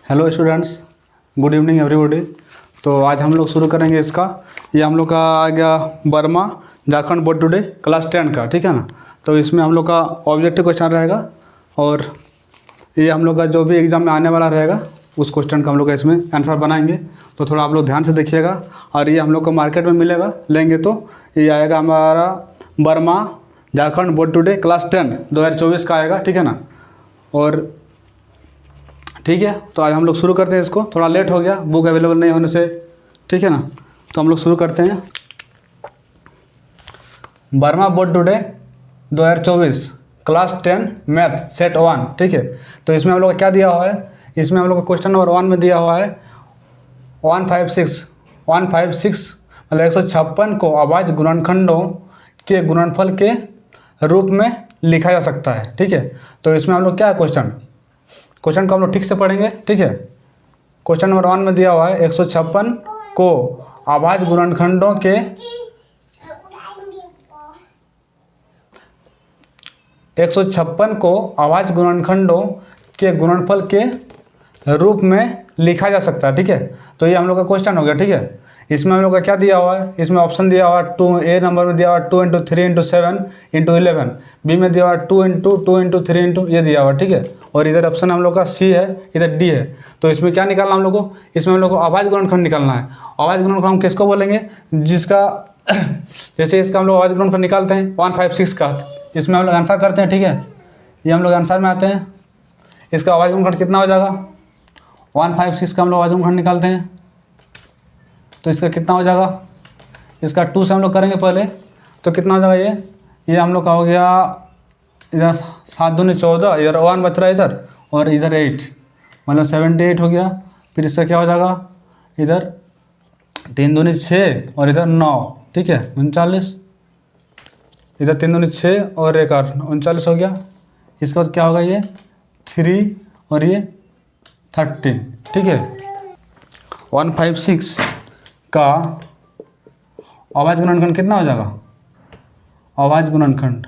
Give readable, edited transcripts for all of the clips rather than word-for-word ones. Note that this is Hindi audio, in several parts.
Hello students, good evening everybody. तो आज हम लोग शुरू करेंगे इसका, ये हम लोग का आ गया Verma Jharkhand board today class 10 का, ठीक है ना। तो इसमें हम लोग का ऑब्जेक्टिव क्वेश्चन रहेगा और ये हम लोग का जो भी एग्ज़ाम में आने वाला रहेगा उस क्वेश्चन का हम लोग का इसमें आंसर बनाएंगे। तो थोड़ा आप लोग ध्यान से देखिएगा। और ये हम लोग को मार्केट में मिलेगा, लेंगे तो ये आएगा हमारा Verma Jharkhand board today class 10 2024 का आएगा, ठीक है ना। और ठीक है, तो आज हम लोग शुरू करते हैं इसको। थोड़ा लेट हो गया बुक अवेलेबल नहीं होने से, ठीक है ना। तो हम लोग शुरू करते हैं। Verma board today 2024 class 10 math set 1, ठीक है। तो इसमें हम लोग का क्या दिया हुआ है, इसमें हम लोग का क्वेश्चन नंबर 1 में दिया हुआ है 156 मतलब 156 को अभाज्य गुणनखंडों के गुणनफल के रूप में लिखा जा सकता है, ठीक है। तो इसमें हम लोग क्या है क्वेश्चन को हम लोग ठीक से पढ़ेंगे, ठीक है। क्वेश्चन नंबर 1 में दिया हुआ है 156 को अभाज्य गुणनखंडों के 156 को अभाज्य गुणनखंडों के गुणनफल के रूप में लिखा जा सकता है, ठीक है। तो ये हम लोग का क्वेश्चन हो गया, ठीक है। इसमें हम लोग का क्या दिया हुआ है, इसमें ऑप्शन दिया हुआ है 2, ए नंबर में दिया हुआ है 2 × 3 × 7 × 11, बी में दिया हुआ है 2 × 2 × 3 × ये दिया हुआ है, ठीक है। और इधर ऑप्शन हम लोग का सी है, इधर डी है। तो इसमें क्या निकालना हम लोग को, इसमें हम लोग को अभाज्य गुणनखंड निकालना है। अभाज्य गुणनखंड हम किसको बोलेंगे, जिसका जैसे इसका हम लोग अभाज्य गुणनखंड निकालते हैं 156 का, इसमें हम लोग आंसर करते हैं, ठीक है। ये हम लोग आंसर में आते हैं, इसका अभाज्य गुणनखंड कितना हो जाएगा 156 का हम लोग अभाज्य गुणनखंड निकालते हैं। तो इसका कितना हो जाएगा, इसका 2 से हम लोग करेंगे पहले, तो कितना हो जाएगा ये हम लोग का हो गया इधर 7 दूनी 14, इधर 1 बच रहा है इधर, और इधर 8 मतलब 78 हो गया। फिर इसका क्या हो जाएगा, इधर 3 दूनी 6 और इधर 9, ठीक है 39, इधर 3 दूनी 6 और 1 8 39 हो गया। इसका क्या होगा ये 3 और ये 13, ठीक है। 156 का अभाज्य गुणनखंड कितना हो जाएगा, अभाज्य गुणनखंड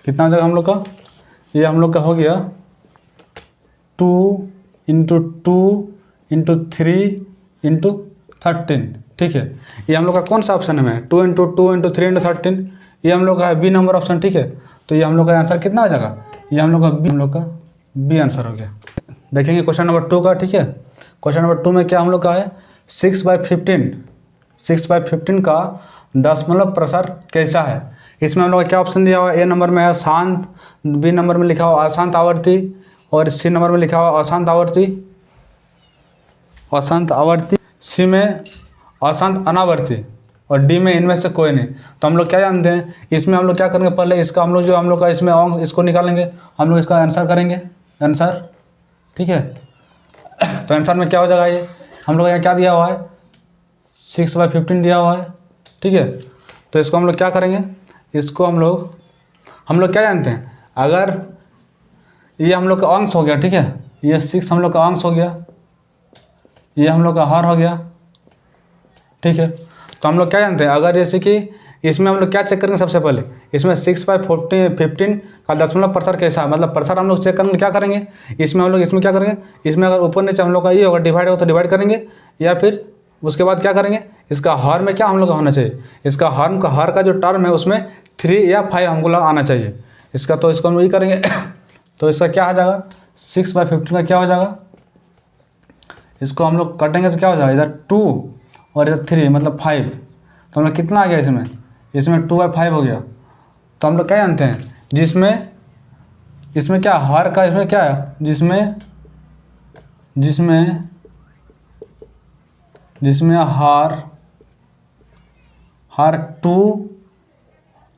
कितना हो जाएगा हम लोग का, ये हम लोग का हो गया 2 × 2 × 3 × 13, ठीक है। ये हम लोग का कौन सा ऑप्शन है 2 × 2 × 3 × 13, ये हम लोग का है बी नंबर ऑप्शन, ठीक है। तो ये हम लोग का आंसर कितना हो जाएगा, ये हम लोग का बी आंसर हो गया। देखेंगे क्वेश्चन नंबर 2 का, ठीक है। क्वेश्चन नंबर 2 में क्या हम लोग का है 6/15 का दशमलव प्रसार कैसा है। इसमें हम लोग का क्या ऑप्शन दिया हुआ है, ए नंबर में है शांत, बी नंबर में लिखा हुआ अशांत आवर्ती, और सी नंबर में लिखा हुआ अशांत आवर्ती, सी में अशांत अनावर्ती, और डी में इनमें से कोई नहीं। तो हम लोग क्या जानते हैं, इसमें हम लोग क्या करेंगे, पहले इसका हम लोग का इसमें अंक इसको निकालेंगे, हम लोग इसका आंसर करेंगे आंसर, ठीक है। तो आंसर में क्या हो जाएगा, ये हम लोग यहाँ क्या दिया हुआ है 6/15 दिया हुआ है, ठीक है। तो इसको हम लोग क्या करेंगे, इसको हम लोग क्या जानते हैं, अगर ये हम लोग का अंश हो गया, ठीक है, ये 6 हम लोग का अंश हो गया, ये हम लोग का हर हो गया, ठीक है। तो हम लोग क्या जानते हैं, अगर जैसे कि इसमें हम लोग क्या चेक करेंगे, सबसे पहले इसमें 6/15 का दशमलव प्रसार कैसा है, मतलब प्रसार हम लोग चेक करेंगे, क्या करेंगे इसमें हम लोग इसमें क्या करेंगे, इसमें अगर ऊपर नीचे हम लोग का ये होगा डिवाइड होगा तो डिवाइड करेंगे, या फिर उसके बाद क्या करेंगे, इसका हर में क्या हम लोग का होना चाहिए, इसका हर का जो टर्म है उसमें 3 या 5 हमको लोग आना चाहिए इसका। तो इसको हम वही करेंगे तो इसका क्या आ जाएगा 6/15 का क्या हो जाएगा, इसको हम लोग कटेंगे तो क्या हो जाएगा, इधर 2 और इधर 3 मतलब 5। तो हम लोग कितना आ गया इसमें 2/5 हो गया। तो हम लोग क्या जानते हैं, इसमें क्या हर का, इसमें क्या है, जिसमें हर 2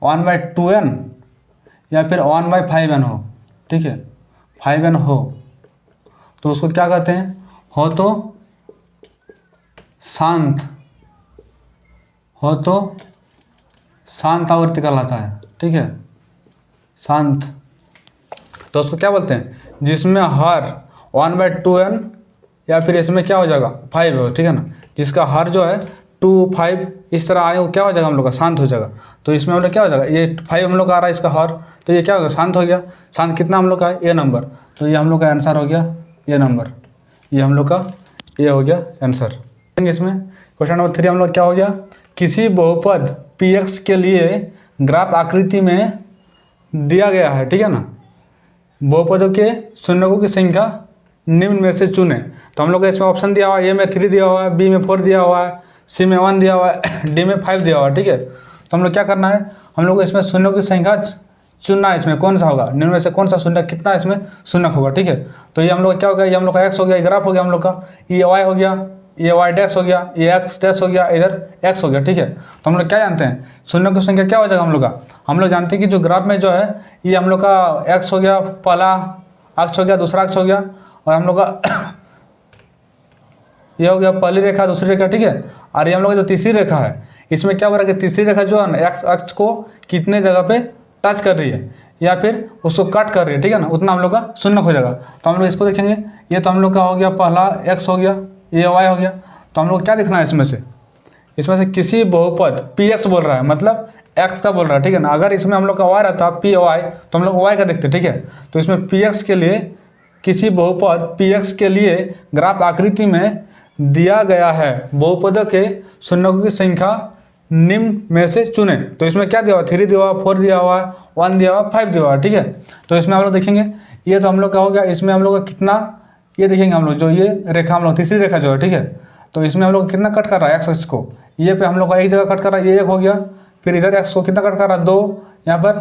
1/2n या फिर 1/5n हो, ठीक है 5n हो, तो उसको क्या कहते हैं, हो तो शांत आवर्ती कहलाता है, ठीक है शांत। तो उसको क्या बोलते हैं, जिसमें हर 1/2n या फिर इसमें क्या हो जाएगा 5 हो, ठीक है ना, जिसका हर जो है 2 5 इस तरह आए, वो क्या हो जाएगा हम लोग का शांत हो जाएगा। तो इसमें हम लोग क्या हो जाएगा, ये 5 हम लोग का आ रहा है इसका हर, तो ये क्या होगा शांत हो गया। शांत कितना हम लोग का है, ए नंबर, तो ये हम लोग का आंसर हो गया ए नंबर, ये हम लोग का ए हो गया आंसर। इसमें क्वेश्चन नंबर 3 हम लोग क्या हो गया, किसी बहुपद पी एक्स के लिए ग्राफ आकृति में दिया गया है, ठीक है ना। बहुपदों के शून्यकों की संख्या निम्न में से चुने। तो हम लोग को इसमें ऑप्शन दिया हुआ है, ए में 3 दिया हुआ है, बी में 4 दिया हुआ है, सी में 1 दिया हुआ है, डी में 5 दिया हुआ है, ठीक है। तो हम लोग क्या करना है, हम लोग को इसमें शून्यों की संख्या चुनना है, इसमें कौन सा होगा, निम्न में से कौन सा शून्य, कितना इसमें शून्य होगा, ठीक है। तो ये हम लोग क्या हो गया, ये हम लोग का एक्स हो गया, ग्राफ हो गया हम लोग का, ये वाई हो गया, ये वाई डैश हो गया, ये एक्स डैश हो गया, इधर एक्स हो गया, ठीक है। तो हम लोग क्या जानते हैं, शून्यों की संख्या क्या हो जाएगा हम लोग का, हम लोग जानते हैं कि जो ग्राफ में जो है ये हम लोग का एक्स हो गया, पहला अक्ष हो गया, दूसरा अक्ष हो गया, और हम लोग का ये हो गया पहली रेखा, दूसरी रेखा, ठीक है। और ये हम लोग का जो तीसरी रेखा है, इसमें क्या हो रहा है कि तीसरी रेखा जो है ना एक्स अक्ष को कितने जगह पे टच कर रही है या फिर उसको कट कर रही है, ठीक है ना, उतना हम लोग का शून्य हो जाएगा। तो हम लोग इसको देखेंगे, ये तो हम लोग का हो गया पहला एक्स हो गया, ये वाई हो गया। तो हम लोग क्या देखना है इसमें से किसी बहुपद पी एक्स बोल रहा है, मतलब एक्स का बोल रहा है, ठीक है ना। अगर इसमें हम लोग का वाई रहता पी वाई, तो हम लोग वाई का देखते, ठीक है। तो इसमें पी एक्स के लिए, किसी बहुपद पी एक्स के लिए ग्राफ आकृति में दिया गया है, बहुपदों के शून्यों की संख्या निम्न में से चुने। तो इसमें क्या दिया हुआ, 3 दिया हुआ, 4 दिया हुआ, 1 दिया हुआ, 5 दिया हुआ, ठीक है। तो इसमें हम लोग देखेंगे, ये तो हम लोग का हो गया, इसमें हम लोग का कितना, ये देखेंगे हम लोग जो ये रेखा हम लोग तीसरी रेखा जो है, ठीक है। तो इसमें हम लोग कितना कट कर रहा है एक्स अक्ष को, ये पे हम लोग का एक जगह कट कर रहा है, ये एक हो गया, फिर इधर एक्स को कितना कट कर रहा है 2, यहाँ पर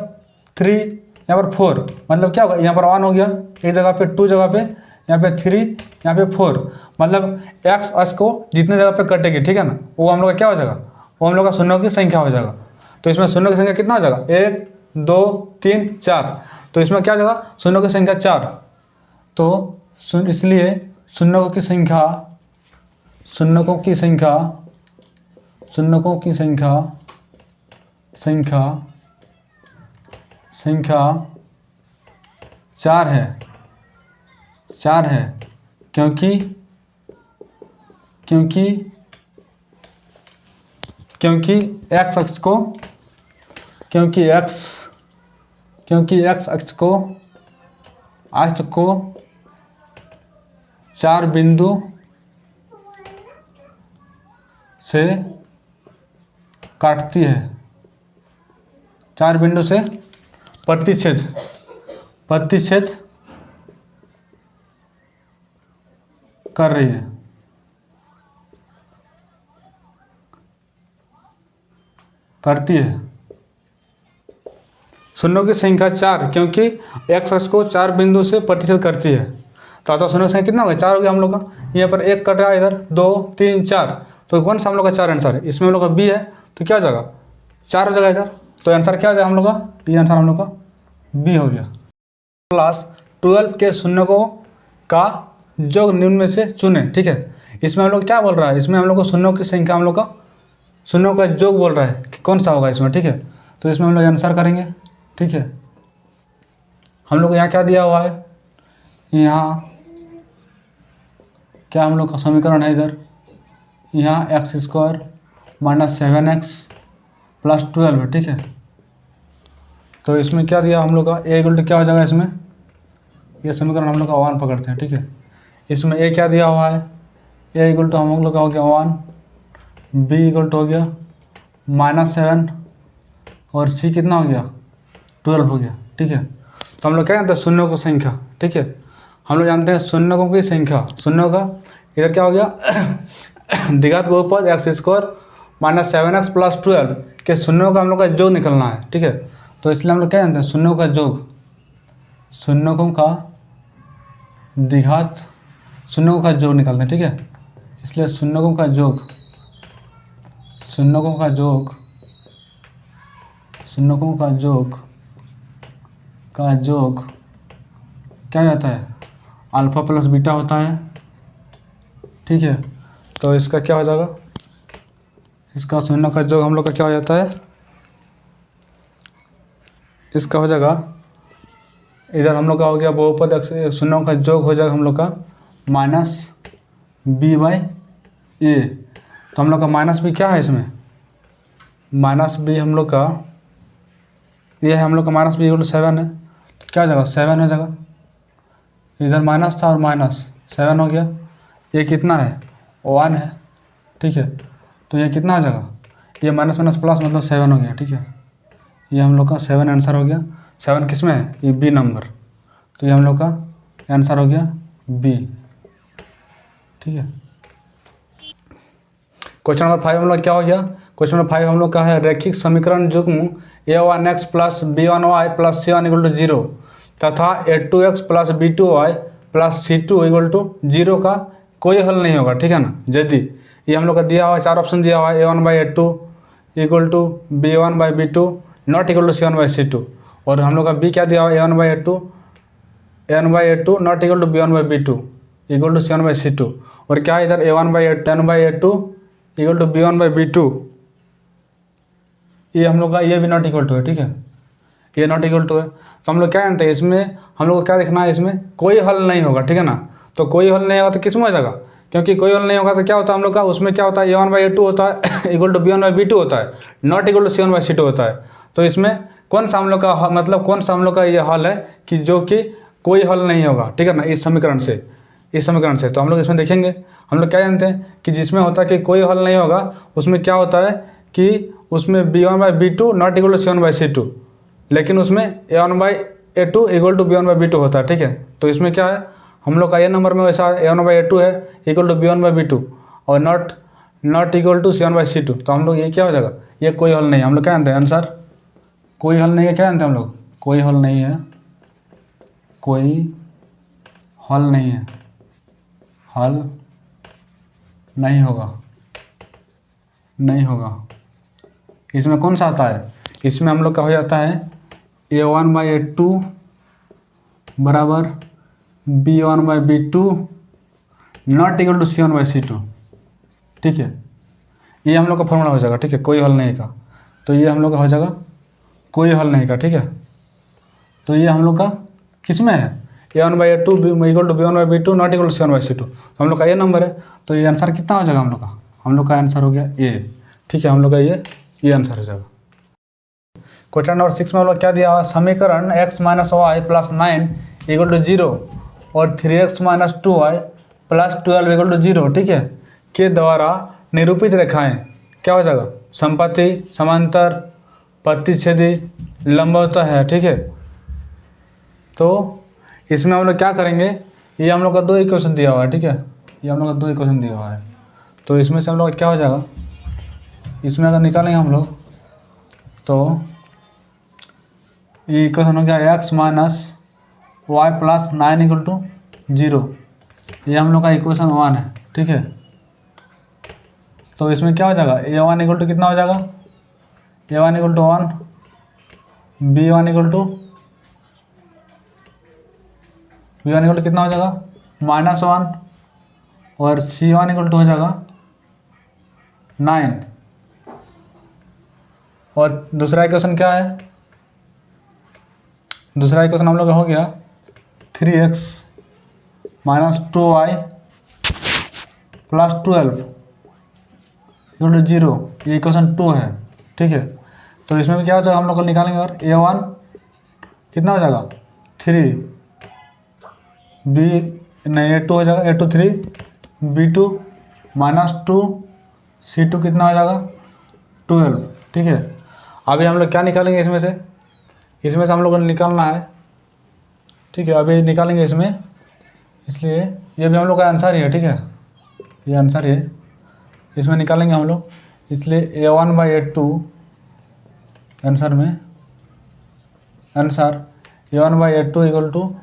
3, यहाँ पर 4, मतलब क्या होगा, यहाँ पर 1 हो गया एक जगह पे, 2 जगह पे, यहाँ पे 3, यहाँ पे 4, मतलब एक्स अक्ष को जितने जगह पे कटेगी, ठीक है ना, वो हम लोग का क्या हो जाएगा, वो हम लोग का शून्यों की संख्या हो जाएगा। तो इसमें शून्यों की संख्या कितना हो जाएगा, 1 2 3 4, तो इसमें क्या हो जाएगा शून्यों की संख्या 4। तो इसलिए शून्यों की संख्या 4 है, क्योंकि एक्स अक्ष को 4 बिंदु से काटती है, 4 बिंदु से प्रतिच्छेद कर रही है, करती है। शून्यों की संख्या 4, क्योंकि एक्स अक्ष को 4 बिंदु से प्रतिच्छेद करती है। तो शून्यों की संख्या कितना हो गया, 4 हो गया हम लोग का। यहाँ पर 1 कट रहा है, इधर 2 3 4, तो कौन सा हम लोग का 4 आंसर है, इसमें हम लोग का बी है, तो क्या हो जाएगा 4 हो जाएगा इधर। तो आंसर क्या हो जाएगा हम लोग का, ये आंसर हम लोग का बी हो गया। क्लास 12 के शून्यकों का योग निम्न में से चुने, ठीक है। इसमें हम लोग क्या बोल रहा है, इसमें हम लोग को शून्यों की संख्या, हम लोग का शून्यों का योग बोल रहा है कि कौन सा होगा इसमें, ठीक है। तो इसमें हम लोग आंसर करेंगे, ठीक है। हम लोग यहाँ क्या दिया हुआ है, यहाँ क्या हम लोग का समीकरण है, इधर यहाँ x² - 7x + 12 है, ठीक है। तो इसमें क्या दिया हम लोग का, a = क्या हो जाएगा इसमें, ये समीकरण हम लोग का 1 पकड़ते हैं, ठीक है। इसमें a क्या दिया हुआ है, a = हम लोग का हो गया 1, b = हो गया -7 और c कितना हो गया 12 हो गया, ठीक है। तो हम लोग क्या जानते हैं, शून्यों की संख्या, ठीक है। हम लोग जानते हैं शून्यों की संख्या, शून्यों का इधर क्या हो गया द्विघात बहुपद x² - 7x + 12 के शून्यों का हम लोग का योग निकलना है, ठीक है। तो इसलिए हम लोग क्या जानते हैं, शून्यों का योग, शून्यों का द्विघात, शून्यों का योग निकलते हैं, ठीक है। इसलिए शून्यों का योग क्या जाता है, अल्फा + बीटा होता है, ठीक है। तो इसका क्या हो जाएगा, इसका शून्यों का योग हम लोग का क्या हो जाता है, इसका हो जाएगा, इधर हम लोग का हो गया बहुपद शून्यों का योग हो जाएगा हम लोग का -b/a, तो हम लोग का माइनस बी क्या है इसमें, माइनस बी हम लोग का ये है, हम लोग का माइनस बी इक्वल टू 7 है, तो क्या जगह 7 हो जाएगा, इधर माइनस था और माइनस 7 हो गया, ये कितना है 1 है, ठीक है। तो ये कितना हो जाएगा, ये माइनस माइनस प्लस मतलब 7 हो गया, ठीक है। ये हम लोग का 7 आंसर हो गया। 7 किस में है, ये बी नंबर, तो ये हम लोग का आंसर हो गया बी, ठीक है। क्वेश्चन नंबर 5 हम लोग क्या हो गया, क्वेश्चन नंबर 5 हम लोग का है रैखिक समीकरण युग्म a1x plus b1y plus c1 equal to 0 तथा a2x plus b2y plus c2 equal to 0 का कोई हल नहीं होगा, ठीक है ना। यदि ये हम लोग का दिया हुआ है, 4 ऑप्शन दिया हुआ है, a1/a2 equal to b1/b2 not equal to c1/c2, और हम लोग का b क्या दिया हुआ है a1/a2 not equal to b1/b2 equal to c1/c2, और क्या है इधर a1/a2 इक्वल टू b1/b2, ये हम लोग का ये भी नॉट इक्वल टू है, ठीक है, ये नॉट इक्वल टू है। तो हम लोग क्या जानते हैं, इसमें हम लोग को क्या देखना है, इसमें कोई हल नहीं होगा, ठीक है ना। तो कोई हल नहीं होगा तो किस में हो जाएगा, क्योंकि कोई हल नहीं होगा तो क्या होता है हम लोग का, उसमें क्या होता है a1/a2 होता है इक्वल टू b1/b2 होता है, नॉट इक्वल टू c1/c2 होता है। तो इसमें कौन सा हम लोग का मतलब कौन सा हम लोग का ये हल है कि जो कि कोई हल नहीं होगा, ठीक है ना, इस समीकरण से, इस समीकरण से। तो हम लोग इसमें देखेंगे, हम लोग क्या जानते हैं कि जिसमें होता है कि कोई हल नहीं होगा, उसमें क्या होता है कि उसमें b1/b2 not equal to c1/c2, लेकिन उसमें a1/a2 इक्वल टू b1/b2 होता है, ठीक है। तो इसमें क्या है हम लोग का ये नंबर में वैसा a1/a2 है इक्वल टू b1/b2 और नॉट इक्वल टू c1/c2, तो हम लोग ये क्या हो जाएगा, ये कोई हल नहीं है। हम लोग क्या जानते हैं आंसर, कोई हल नहीं है, क्या जानते हैं हम लोग, कोई हल नहीं है, कोई हल नहीं है, हल नहीं होगा, नहीं होगा। इसमें कौन सा आता है, इसमें हम लोग का हो जाता है a1/a2 बराबर b1/b2 not equal to c1/c2, ठीक है। ये हम लोग का फॉर्मूला हो जाएगा, ठीक है, कोई हल नहीं का। तो ये हम लोग का हो जाएगा कोई हल नहीं का, ठीक है। तो ये हम लोग का किस में है, a1/a2 equal to b1/b2 not equal to c1/c2, तो हम लोग का ये नंबर है। तो ये आंसर कितना हो जाएगा हम लोग का आंसर हो गया ए, ठीक है। हम लोग का ये आंसर हो जाएगा। क्वेश्चन नंबर 6 में हम लोग क्या दिया हुआ, समीकरण x - y plus 9 equal to 0 और 3x - 2y plus 12 equal to 0, ठीक है, के द्वारा निरूपित रेखाएं क्या हो जाएगा, समपति, समांतर, प्रतिच्छेदी, लंबवतः है, ठीक है। तो इसमें हम लोग क्या करेंगे, ये हम लोग का 2 इक्वेशन दिया हुआ है, ठीक है, ये हम लोग का 2 इक्वेशन दिया हुआ है। तो इसमें से हम लोग क्या हो जाएगा, इसमें अगर निकालेंगे हम लोग तो ये इक्वेशन हो गया x - y plus 9 equal to 0, ये हम लोग का इक्वेशन 1 है, ठीक है। तो इसमें क्या हो जाएगा, a1 इक्वल टू कितना हो जाएगा, a1 equal to 1, b1 equal to कितना हो जाएगा -1 और c1 इक्वल टू हो जाएगा 9, और दूसरा इक्वेशन क्या है, दूसरा इक्वेशन हम लोग का हो गया 3x - 2y plus 12 equal to 0, ये इक्वेशन 2 है, ठीक है। तो इसमें भी क्या हो जाएगा, हम लोग को निकालेंगे, और a1 कितना हो जाएगा 3, a2 हो जाएगा a2 3, b2 -2, c2 कितना हो जाएगा 12, ठीक है। अभी हम लोग क्या निकालेंगे इसमें से हम लोग को निकालना है, ठीक है, अभी निकालेंगे इसमें, इसलिए ये भी हम लोग का आंसर ही है, ठीक है, ये आंसर है, इसमें निकालेंगे हम लोग, इसलिए a1/a2 आंसर में answer a1/a2 equal to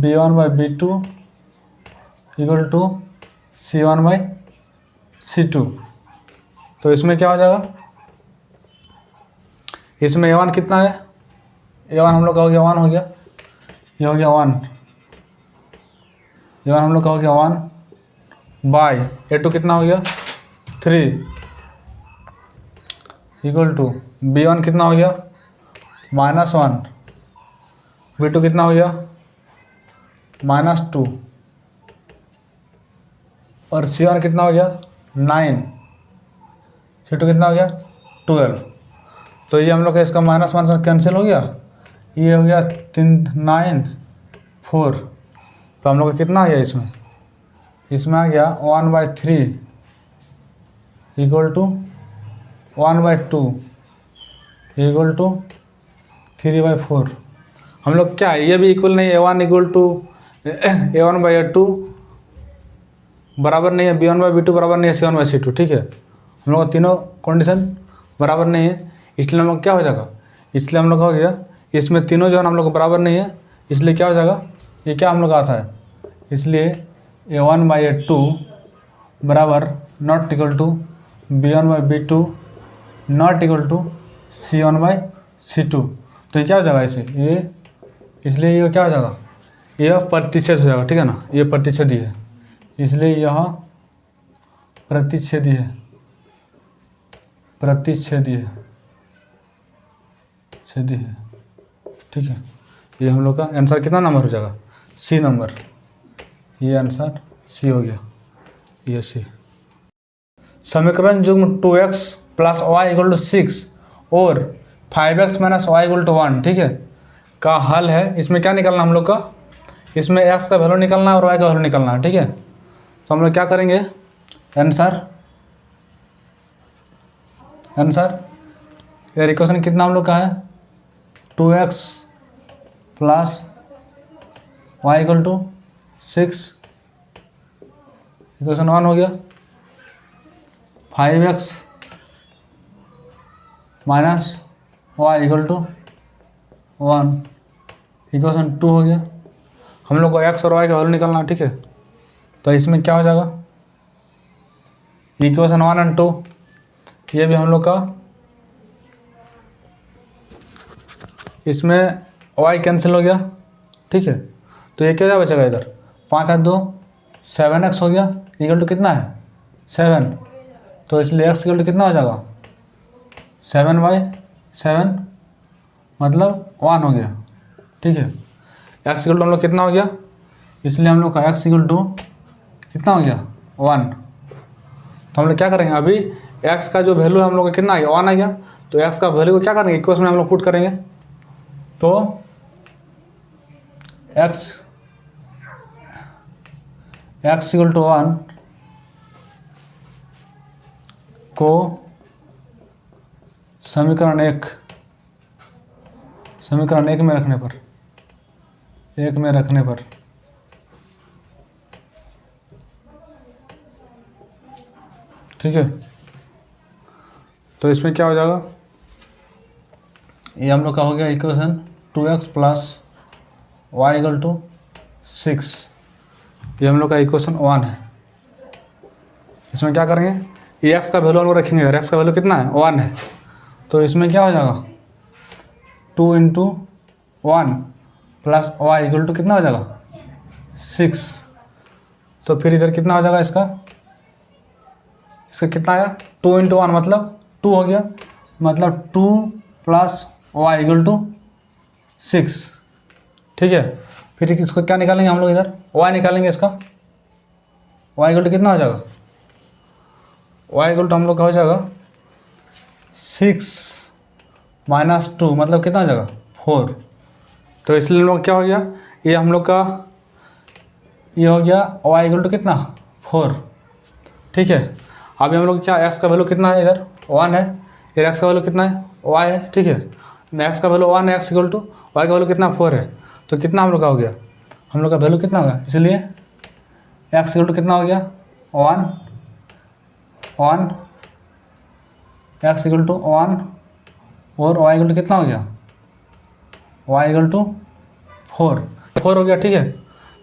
b1/b2 equal to c1/c2। तो इसमें क्या हो जाएगा, इसमें a1 कितना है, a1 हम लोग का हो गया 1 हो गया, ये हो गया 1, a1 हम लोग का हो गया 1 बाय a2 कितना हो गया 3 इक्वल टू b1 कितना हो गया -1, b2 कितना हो गया -2 और c1 कितना हो गया 9, C2 कितना हो गया 12। तो ये हम लोग का इसका माइनस माइनस कैंसिल हो गया, ये हो गया 9 4। तो हम लोग का कितना आ गया इसमें आ गया 1/3 इक्वल टू 1/2 इक्वल टू 3/4। हम लोग क्या है, ये भी इक्वल नहीं है, A1 इक्वल टू A1/A2 बराबर नहीं है, B1/B2 बराबर नहीं है C1/C2। ठीक है, हम लोग का तीनों कंडीशन बराबर नहीं है, इसलिए हम लोग क्या हो जाएगा, इसलिए हम लोग हो गया इसमें तीनों जो है हम लोग को बराबर नहीं है, इसलिए क्या हो जाएगा, ये क्या हम लोग का आता है, इसलिए A1/A2 बराबर not equal to B1/B2 not equal to C1/C2। तो ये क्या हो जाएगा इसे, ये इसलिए ये क्या हो जाएगा, यह प्रतिच्छेद हो जाएगा। ठीक है ना, ये प्रतिच्छेदी है, इसलिए यह प्रतिच्छेदी है, प्रतिच्छेदी है, छेदी है। ठीक है, ये हम लोग का आंसर कितना नंबर हो जाएगा, C नंबर। ये आंसर C हो गया, ये C। समीकरण युग्म 2x + y = 6 और 5x - y = 1, ठीक है, का हल है। इसमें क्या निकलना हम लोग का, इसमें x का वैल्यू निकलना है और y का वैल्यू निकलना है। ठीक है, तो हम लोग क्या करेंगे, आंसर यार इक्वेशन कितना हम लोग का है, 2x + y = 6, इक्वेशन 1 हो गया। 5x - y = 1, इक्वेशन 2 हो गया। हम लोग को x और y का वैल्यू निकालना। ठीक है, तो इसमें क्या हो जाएगा, इक्वेशन 1 और 2, ये भी हम लोग का, इसमें y कैंसिल हो गया। ठीक है, तो ये क्या बचेगा इधर, 5 और 2 7x हो गया, इक्वल टू कितना है 7। तो इसलिए x इक्वल टू कितना हो जाएगा 7/7 मतलब 1 हो गया। ठीक है, x इक्वल टू हम लोग कितना हो गया, इसलिए हम लोग का x इक्वल टू कितना हो गया 1। तो हम लोग क्या करेंगे, अभी x का जो वैल्यू है हम लोग का कितना आ गया 1 आ गया। तो x का वैल्यू को क्या करेंगे, इक्वेशन में हम लोग पुट करेंगे। तो x इक्वल टू 1 को समीकरण 1 में रखने पर ठीक है, तो इसमें क्या हो जाएगा, ये हम लोग का हो गया इक्वेशन 2x + y = 6, ये हम लोग का इक्वेशन 1 है। इसमें क्या करेंगे, ये x का वैल्यू हम लोग रखेंगे, x का वैल्यू कितना है 1 है। तो इसमें क्या हो जाएगा 2 × 1 + y = कितना हो जाएगा 6। तो फिर इधर कितना हो जाएगा, इसका कितना आया 2 × 1 मतलब 2 हो गया, मतलब 2 + y = 6। ठीक है, फिर इसको क्या निकालेंगे हम लोग, इधर y निकालेंगे, इसका y = कितना हो जाएगा, y = हम लोग का हो जाएगा 6 - 2 मतलब कितना हो जाएगा 4। तो इसलिए हम लोग क्या हो गया, ये हम लोग का ये हो गया y = कितना 4। ठीक है, अभी हम लोग क्या, x का वैल्यू कितना है, इधर 1 है, इधर x का वैल्यू कितना है y है। ठीक है, x का वैल्यू 1 है, x = y का वैल्यू कितना 4 है। तो कितना हम लोग का हो गया, हम लोग का वैल्यू कितना होगा, इसलिए x = कितना हो गया 1 x = 1 और y = कितना हो गया, y = 4 हो गया। ठीक है,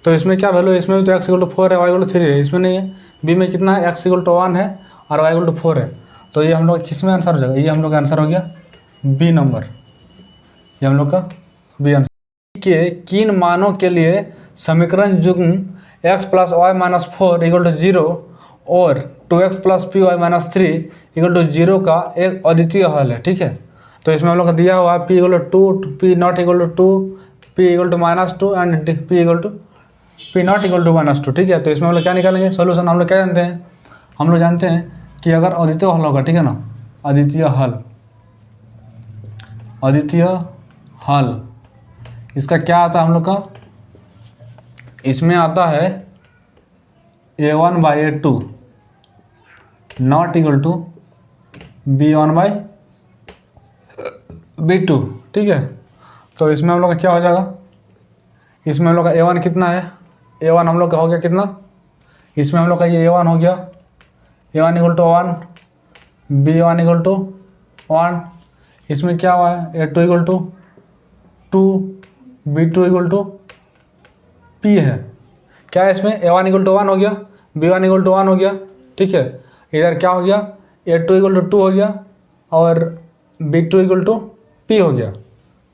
तो इसमें क्या वैल्यू है, इसमें भी तो x = 4 है, y = 3 है, इसमें नहीं है। b में कितना है, x = 1 है और y = 4 है। तो ये हम लोग किस में आंसर हो जाएगा, ये हम लोग का आंसर हो गया बी नंबर, ये हम लोग का बी आंसर। के किन मानों के लिए समीकरण युग्म x + y - 4 = 0 और 2x + py - 3 = 0 का एक अद्वितीय हल है। ठीक है, तो इसमें हम लोग का दिया हुआ p = 2, p not = 2, p = -2 and p not = -2। ठीक है, तो इसमें हम लोग क्या निकालेंगे सोल्यूशन, हम लोग क्या जानते हैं, हम लोग जानते हैं कि अगर अद्वितीय हल होगा, ठीक है ना, अद्वितीय हल, अद्वितीय हल इसका क्या आता है हम लोग का, इसमें आता है a1/a2 not equal to b1/b2, ठीक है। तो इसमें हम लोग का क्या हो जाएगा, इसमें हम लोग का a1 कितना है, a1 हम लोग का हो गया कितना, इसमें हम लोग का ये a1 हो गया, a1 equal to 1, b1 equal to 1, इसमें क्या हुआ है a2 equal to 2, b2 equal to p है, क्या है इसमें a1 इक्वल टू 1 हो गया, b1 इक्वल टू 1 हो गया, ठीक है। इधर क्या हो गया a2 इक्वल टू 2 हो गया और b2 इक्वल टू p हो गया,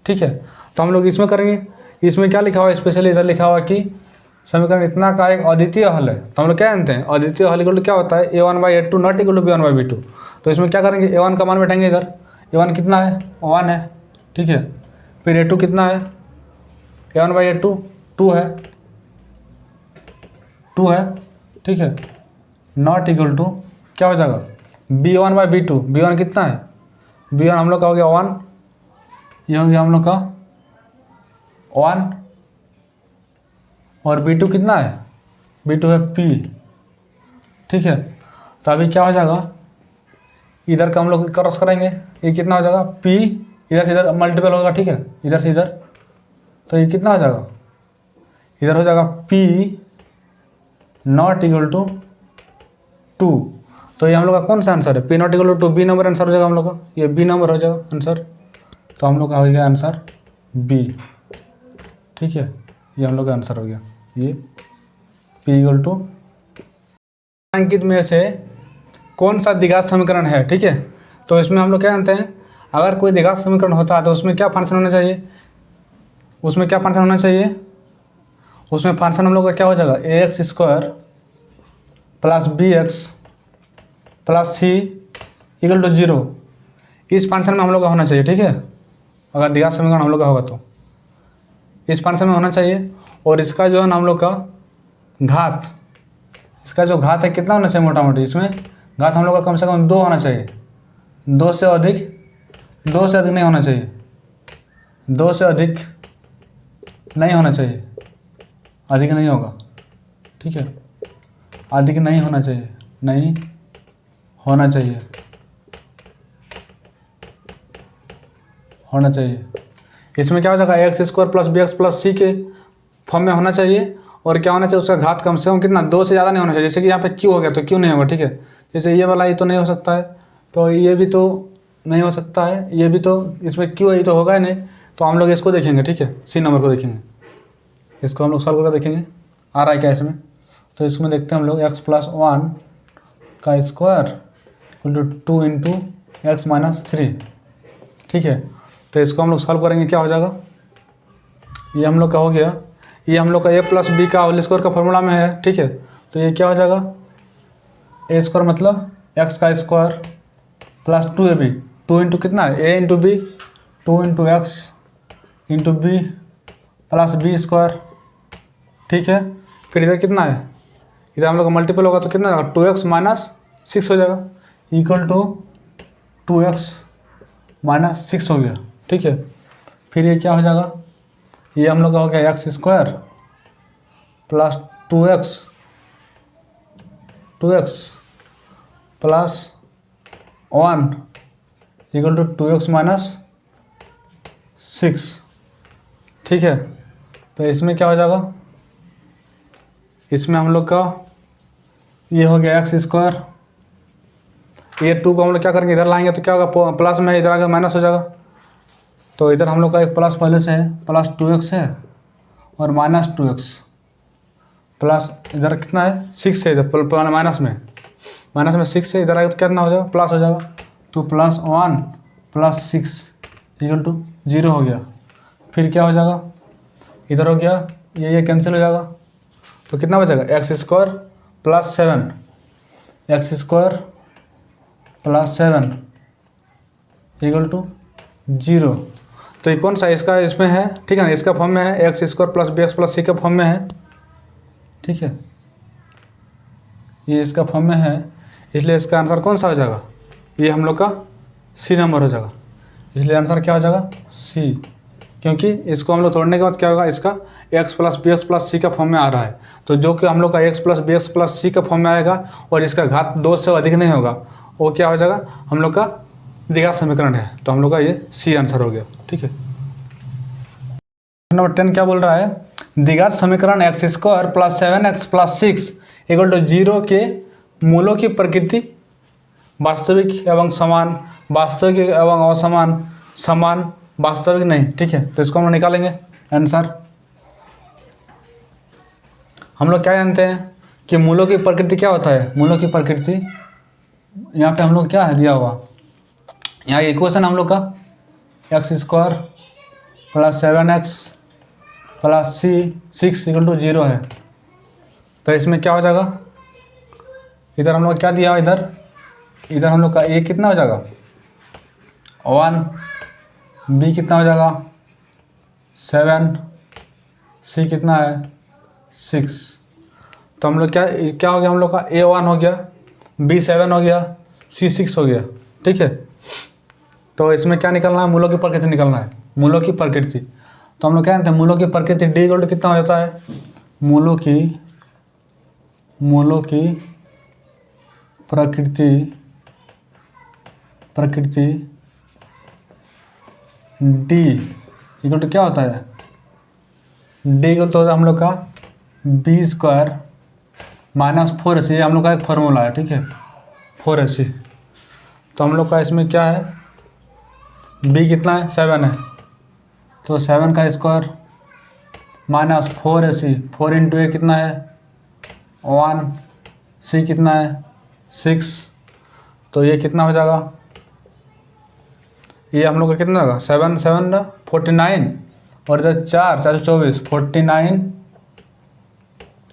ठीक है। तो हम लोग इसमें करेंगे, इसमें क्या लिखा हुआ है स्पेशली इधर लिखा हुआ है कि समीकरण इतना का एक अद्वितीय हल है। तो हम लोग क्या जानते हैं अद्वितीय हल इक्वल टू क्या होता है a1/a2 not equal to b1/b2। तो इसमें क्या करेंगे a1 का मान बैठेंगे इधर, a1 कितना है 1 है, ठीक है। फिर a2 कितना है a1/a2 2 है, 2 है, ठीक है, नॉट इक्वल टू क्या हो जाएगा b1/b2, b1 कितना है, b1 हम लोग का हो गया 1, ये हो गया हम लोग का 1 और b2 कितना है, b2 है p, ठीक है। तो अभी क्या हो जाएगा इधर का हम लोग क्रॉस करेंगे, ये कितना हो जाएगा p, इधर से इधर मल्टीपल होगा, ठीक है, इधर से इधर, तो ये कितना हो जाएगा इधर हो जाएगा p नॉट इक्वल टू 2। तो ये हम लोग का कौन सा आंसर है, p not equal to 2, B number answer हो जाएगा हम लोग का, ये बी नंबर हो जाएगा आंसर। तो हम लोग का हो गया आंसर बी, ठीक है, ये हम लोग का आंसर हो गया, ये p इक्वल टू अंकित में से कौन सा द्विघात समीकरण है, ठीक है। तो इसमें हम लोग क्या जानते हैं अगर कोई द्विघात समीकरण होता है तो उसमें क्या फंक्शन होना चाहिए, उसमें क्या फंक्शन होना चाहिए, उसमें फंक्शन हम लोग का क्या हो जाएगा ax² plus bx plus c equal to 0, इस फंक्शन में हम लोग का होना चाहिए, ठीक है। अगर द्विघात समीकरण हम लोग का होगा तो इस फंक्शन में होना चाहिए। और इसका जो है ना हम लोग का घात, इसका जो घात है कितना होना चाहिए मोटा मोटी, इसमें घात हम लोग का कम से कम 2 होना चाहिए, 2 से अधिक नहीं होना चाहिए, 2 से अधिक नहीं होना चाहिए, अधिक नहीं होगा, ठीक है, अधिक नहीं होना चाहिए, नहीं होना चाहिए, होना चाहिए। इसमें क्या हो जाएगा x² plus bx plus c के फॉर्म में होना चाहिए। और क्या होना चाहिए उसका घात कम से कम कितना 2 से ज़्यादा नहीं होना चाहिए, जैसे कि यहाँ पे q हो गया तो q नहीं होगा, ठीक है। जैसे ये वाला ये तो नहीं हो सकता है, तो ये भी तो नहीं हो सकता है, ये भी तो इसमें q है ये तो होगा ही नहीं। तो हम लोग इसको देखेंगे, ठीक है, सी नंबर को देखेंगे, इसको हम लोग सॉल्व करके देखेंगे आ रहा है क्या इसमें। तो इसमें देखते हैं हम लोग x प्लस 1 का square equal to 2 into x minus 3, ठीक है। तो इसको हम लोग सॉल्व करेंगे, क्या हो जाएगा ये हम लोग का हो गया, ये हम लोग का a प्लस बी का होल स्क्वायर का फॉर्मूला में है, ठीक है। तो ये क्या हो जाएगा a² मतलब x का स्क्वायर प्लस 2ab, 2 इंटू कितना है a into b, 2 into x into b plus b square, ठीक है। फिर इधर कितना है, इधर हम लोग का मल्टीपल होगा तो कितना होगा 2x माइनस 6 हो जाएगा इक्वल टू 2x माइनस 6 हो गया, ठीक है। फिर ये क्या हो जाएगा, ये हम लोग का हो गया x² plus 2x plus 1 equal to 2x minus 6, ठीक है। तो इसमें क्या हो जाएगा, इसमें हम लोग का ये हो गया x², ये 2 को हम लोग क्या करेंगे इधर लाएंगे तो क्या होगा प्लस में, इधर आगे माइनस हो जाएगा। तो इधर हम लोग का एक प्लस पहले से है, प्लस 2x है और माइनस 2x प्लस इधर कितना है 6 है, इधर माइनस में 6 है, इधर आगे तो कितना हो जाएगा प्लस हो जाएगा। तो प्लस 1 प्लस 6 इक्वल टू 0 हो गया। फिर क्या हो जाएगा इधर हो गया ये कैंसिल हो जाएगा, तो कितना बचेगा x² plus 7, x² plus 7 equal to 0। तो ये कौन सा इसका इसमें है, ठीक है ना, इसका फॉर्म में है x² plus bx plus c के फॉर्म में है, ठीक है, ये इसका फॉर्म में है, इसलिए इसका आंसर कौन सा हो जाएगा, ये हम लोग का सी नंबर हो जाएगा, इसलिए आंसर क्या हो जाएगा सी, क्योंकि इसको हम लोग तोड़ने के बाद क्या होगा, इसका x plus b x plus c का फॉर्म में आ रहा है, तो जो कि हम लोग का x plus b x plus c का फॉर्म में आएगा और इसका घात 2 से अधिक नहीं होगा, वो क्या हो जाएगा, हम लोग का द्विघात समीकरण है, तो हम लोग का ये सी आंसर हो गया। ठीक है, नंबर 10 क्या बोल रहा है, द्विघात समीकरण x square plus 7x plus 6 equal to 0 के मूलों की प्रकृति वास्तविक एवं समान, वास्तविक एवं असमान, समान वास्तविक नहीं। ठीक है, तो इसको हम लोग निकालेंगे आंसर। हम लोग क्या जानते हैं कि मूलों की प्रकृति क्या होता है, मूलों की प्रकृति यहाँ पे हम लोग क्या है दिया हुआ, यहाँ इक्वेशन हम लोग का x square plus 7x plus 6 equal to 0 है, तो इसमें क्या हो जाएगा, इधर हम लोग क्या दिया, इधर हम लोग का ए कितना हो जाएगा 1, बी कितना हो जाएगा 7, सी कितना है 6, तो हम लोग क्या हो गया, हम लोग का ए 1 हो गया, बी 7 हो गया, सी 6 हो गया। ठीक है, तो इसमें क्या निकलना है, मूलों की प्रकृति निकलना है, मूलों की प्रकृति। तो हम लोग क्या जानते हैं, मूलों की प्रकृति डी इक्वल टू कितना हो जाता है, मूलों की प्रकृति डी इक्वल टू क्या होता है, डी इक्वल तो होता है हम लोग का बी स्क्वायर माइनस 4ac, हम लोग का एक फार्मूला है। ठीक है, 4ac, तो हम लोग का इसमें क्या है, बी कितना है 7 है, तो 7 का स्क्वायर माइनस 4ac, 4 इंटू ए कितना है 1, सी कितना है 6, तो ये कितना हो जाएगा, ये हम लोग का कितना होगा 7 7 49 और इधर 4 4 24 49,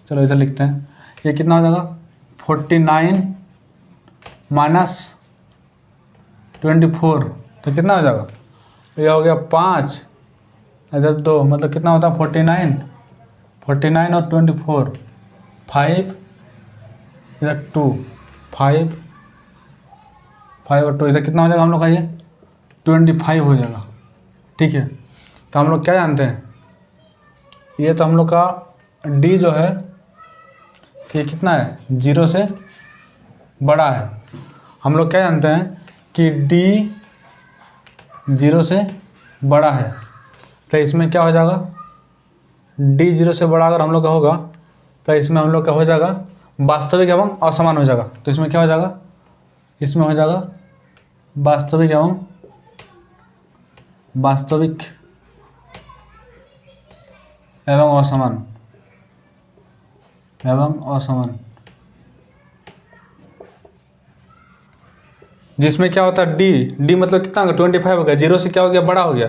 चलो इधर लिखते हैं, ये कितना हो जाएगा 49 माइनस 24, तो कितना हो जाएगा, ये हो गया 5, इधर 2, मतलब कितना होता है 49 और 24 5, इधर 2 5 और 2, इधर कितना हो जाएगा हम लोग का ये 25 हो जाएगा। ठीक है, तो हम लोग क्या जानते हैं, ये तो हम लोग का डी जो है ये कितना है 0 से बड़ा है, हम लोग क्या जानते हैं कि डी 0 से बड़ा है, तो इसमें क्या हो जाएगा, डी 0 से बड़ा अगर हम लोग का होगा तो इसमें हम लोग का हो जाएगा वास्तविक एवं असमान हो जाएगा, तो इसमें क्या हो जाएगा, इसमें हो जाएगा वास्तविक एवं असमान, जिसमें क्या होता है डी मतलब कितना होगा 25 हो गया, 0 से क्या हो गया बड़ा हो गया,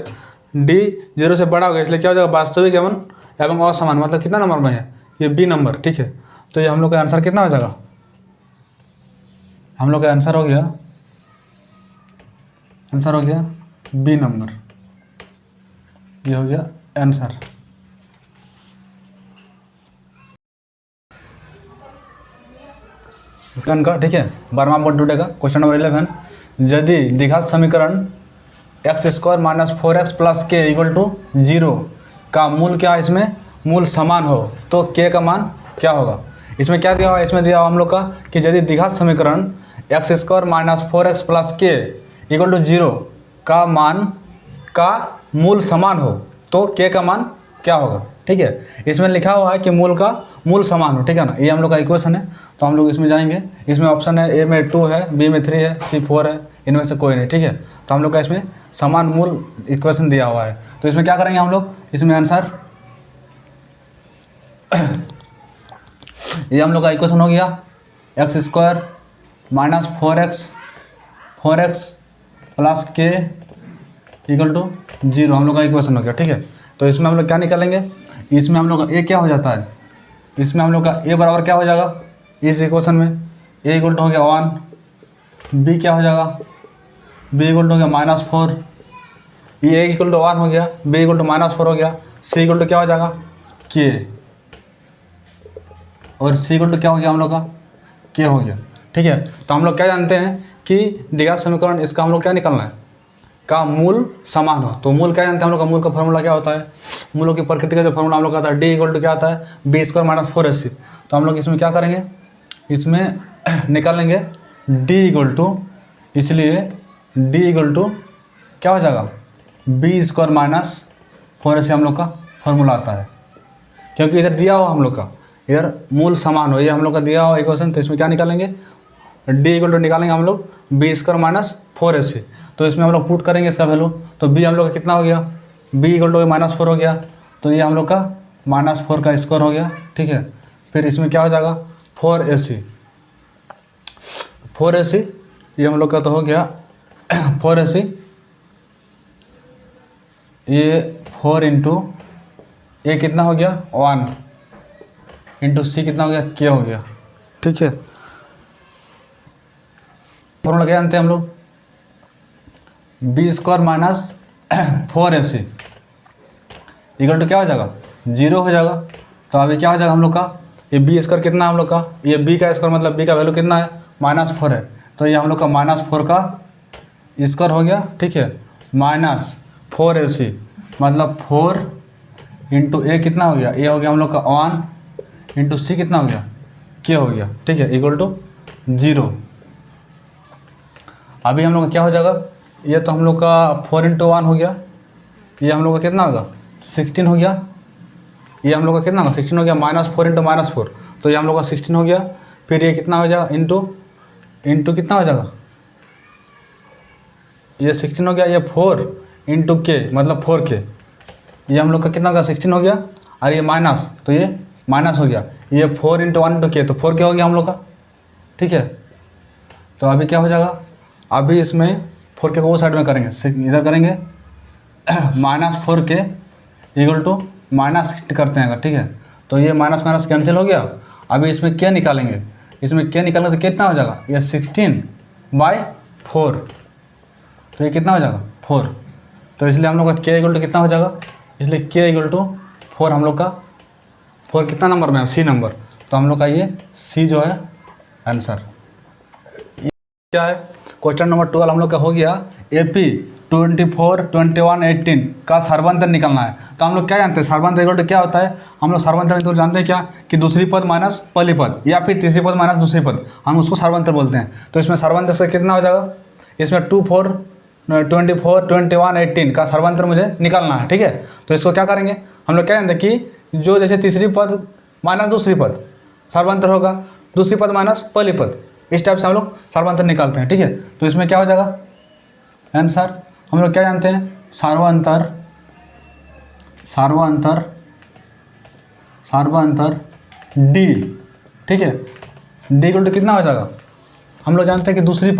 डी 0 से बड़ा हो गया, इसलिए क्या हो जाएगा वास्तविक एवं असमान, मतलब कितना नंबर में है ये बी नंबर। ठीक है, तो ये हम लोग का आंसर कितना हो जाएगा, हम लोग का आंसर हो गया बी नंबर, ये हो गया आंसर। का ठीक है, 12वां बोर्ड टूटे का क्वेश्चन नंबर 11, यदि द्विघात समीकरण x square minus 4x plus के इक्वल टू 0 का मूल क्या, इसमें मूल समान हो तो के का मान क्या होगा। इसमें क्या दिया हुआ है, इसमें दिया हुआ हम लोग का कि यदि द्विघात समीकरण x square minus 4x plus के इक्वल टू 0 का मूल समान हो तो के का मान क्या होगा। ठीक है, इसमें लिखा हुआ है कि मूल का मूल समान हो। ठीक है ना, ये हम लोग का इक्वेशन है, तो हम लोग इसमें जाएंगे, इसमें ऑप्शन है ए में 2 है, बी में 3 है, सी 4 है, इनमें से कोई नहीं। ठीक है, तो हम लोग का इसमें समान मूल इक्वेशन दिया हुआ है, तो इसमें क्या करेंगे हम लोग, इसमें आंसर ये हम लोग का इक्वेशन हो गया x square minus 4x plus के इक्वल टू 0 हम लोग का इक्वेशन हो गया। ठीक है, तो इसमें हम लोग क्या निकालेंगे, इसमें हम लोग का ए क्या हो जाता है, इसमें हम लोग का ए बराबर क्या हो जाएगा इस इक्वेशन में, ए इक्वल टू हो गया 1, बी क्या हो जाएगा, बी इक्वल टू हो गया -4, ये ए इक्वल टू 1 हो गया, बी इक्वल टू -4 हो गया, सी इक्वल टू क्या हो जाएगा के, और सी इक्वल टू क्या हो गया हम लोग का के हो गया। ठीक है, तो हम लोग क्या जानते हैं कि दिया समीकरण इसका हम लोग क्या निकालना है, का मूल समान हो। तो मूल क्या जानते हैं हम लोग का, मूल का फॉर्मूला क्या होता है, मूलों की प्रकृति का जो फॉर्मूला हम लोग का आता है डी इक्वल टू क्या आता है, बी स्क्वायर माइनस 4ac। तो हम लोग इसमें क्या करेंगे, इसमें निकालेंगे डी इक्वल टू, इसलिए डी इक्वल टू क्या हो जाएगा, बी स्क्वायर माइनस 4ac हम लोग का फॉर्मूला आता है। क्योंकि इधर दिया हो हम लोग का, इधर मूल समान हो, ये हम लोग का दिया हो इक्वेशन, तो इसमें क्या निकालेंगे, डी इक्वल टू निकालेंगे हम लोग बी स्क्वायर माइनस 4ac। तो इसमें हम लोग पुट करेंगे इसका वैल्यू, तो बी हम लोग का कितना हो गया, बी इक्वल टू माइनस 4 हो गया, तो ये हम लोग का -4 का स्क्वायर हो गया, ठीक है। फिर इसमें क्या हो जाएगा 4ac, 4ac ये हम लोग का तो हो गया 4ac, ये 4 इंटू ए कितना हो गया 1 इंटू सी कितना हो गया के हो गया, ठीक है। फॉर्मूला क्या जानते हैं हम लोग, b square minus 4ac equal to क्या हो जाएगा 0 हो जाएगा। तो अभी क्या हो जाएगा हम लोग का, ये बी स्क्वायर कितना है हम लोग का, ये बी का स्क्वायर मतलब बी का वैल्यू कितना है -4 है, तो ये हम लोग का -4 का स्क्वायर हो गया, ठीक है, -4ac मतलब 4 इंटू ए कितना हो गया, ए हो गया हम लोग का 1 इंटू सी कितना हो गया के हो गया, ठीक है, इक्वल टू 0। अभी हम लोग का क्या हो जाएगा, ये तो हम लोग का 4 इंटू 1 हो गया, ये हम लोग का कितना होगा 16 हो गया, ये हम लोग का कितना होगा 16 हो गया, -4 इंटू -4 तो ये हम लोग का 16 हो गया। फिर ये कितना हो जाएगा इंटू कितना हो जाएगा, ये 16 हो गया, ये 4 इंटू के मतलब 4k, ये हम लोग का कितना होगा 16 हो गया, और ये माइनस तो ये माइनस हो गया, ये 4 इंटू 1 इंटू के तो 4k हो गया हम लोग का, ठीक है। तो अभी क्या हो जाएगा, अभी इसमें 4k को वो साइड में करेंगे, इधर करेंगे -4k इक्वल टू माइनस करते हैं, ठीक है। तो ये माइनस माइनस कैंसिल हो गया। अभी इसमें क्या निकालेंगे, इसमें क्या निकालने से कितना हो जाएगा, ये 16/4 तो ये कितना हो जाएगा 4। तो इसलिए हम लोग का k इक्वल टू कितना हो जाएगा, इसलिए k इक्वल टू 4 हम लोग का 4 कितना नंबर में है, सी नंबर, तो हम लोग का ये सी जो है आंसर। क्या है क्वेश्चन नंबर 12 हम लोग का हो गया, AP 24, 21, 18 का सर्वांतर निकालना है। तो हम लोग क्या जानते हैं सर्वांतर इक्वल टू क्या होता है, हम लोग सर्वांतर तो जानते हैं क्या कि दूसरी पद माइनस पहली पद या फिर तीसरी पद माइनस दूसरी पद, हम उसको सर्वांतर बोलते हैं। तो इसमें सर्वांतर से कितना हो जाएगा, इसमें 24, 24, 21, 18 का सर्वांतर मुझे निकालना है, ठीक है। तो इसको क्या करेंगे, हम लोग क्या जानते हैं कि जो जैसे तीसरी पद माइनस दूसरी पद सर्वांतर होगा, दूसरी पद माइनस पहली पद, इस टाइप से हम लोग सर्वांतर निकालते हैं, ठीक है। तो इसमें क्या हो जाएगा आंसर, हम लोग क्या जानते हैं सर्वांतर डी, ठीक है, डी इक्वल टू कितना हो जाएगा, हम लोग जानते हैं कि दूसरी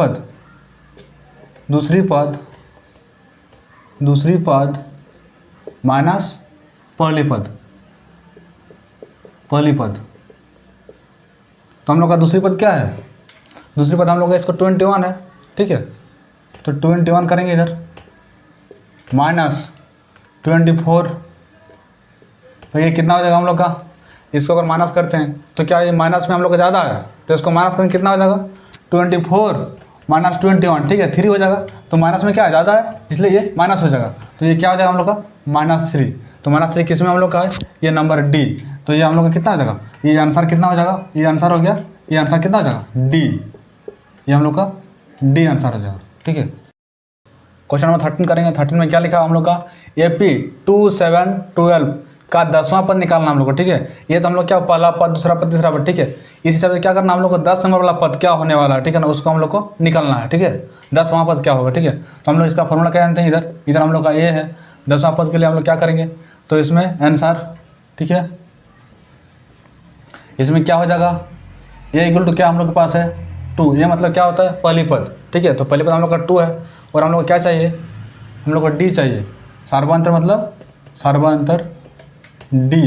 पद माइनस पहली पद। तो हम लोग का दूसरी पद क्या है, दूसरी पद हम लोग का इसको 21 है, ठीक है। तो 21 करेंगे इधर -24, तो ये कितना हो जाएगा हम लोग का, इसको अगर माइनस करते हैं तो क्या ये माइनस में हम लोग का ज़्यादा है, तो इसको माइनस करेंगे कितना हो जाएगा 24 माइनस 21, ठीक है 3 हो जाएगा। तो माइनस में क्या है ज़्यादा है, इसलिए ये माइनस हो जाएगा, तो ये क्या हो जाएगा हम लोग का -3। तो -3 किस में हम लोग का है, ये नंबर डी, तो ये हम लोग का कितना हो जाएगा, ये आंसर कितना हो जाएगा, ये आंसर हो गया, ये आंसर कितना हो जाएगा डी, ये हम लोग का डी आंसर हो जाएगा, ठीक है। क्वेश्चन नंबर 13 करेंगे। 13 में क्या लिखा है हम लोग का, AP 2, 7, 12 का 10वां पद निकालना हम लोग को, ठीक है। ये तो हम लोग क्या पहला पद दूसरा पद तीसरा पद, ठीक है। इस हिसाब से क्या करना हम लोग को 10 नंबर वाला पद क्या होने वाला है, ठीक है ना, उसको हम लोग को निकालना है, ठीक है। 10वां पद क्या होगा, ठीक है। तो हम लोग इसका फॉर्मूला क्या जानते हैं, इधर हम लोग का ये है 10वां पद के लिए हम लोग क्या करेंगे, तो इसमें आंसर, ठीक है, इसमें क्या हो जाएगा, ये इक्वल टू क्या हम लोग के पास है 2, ये मतलब क्या होता है पहली पद, ठीक है। तो पहली पद हम लोग का 2 है, और हम लोग को क्या चाहिए, हम लोग को डी चाहिए, सर्वांतर मतलब सर्वांतर डी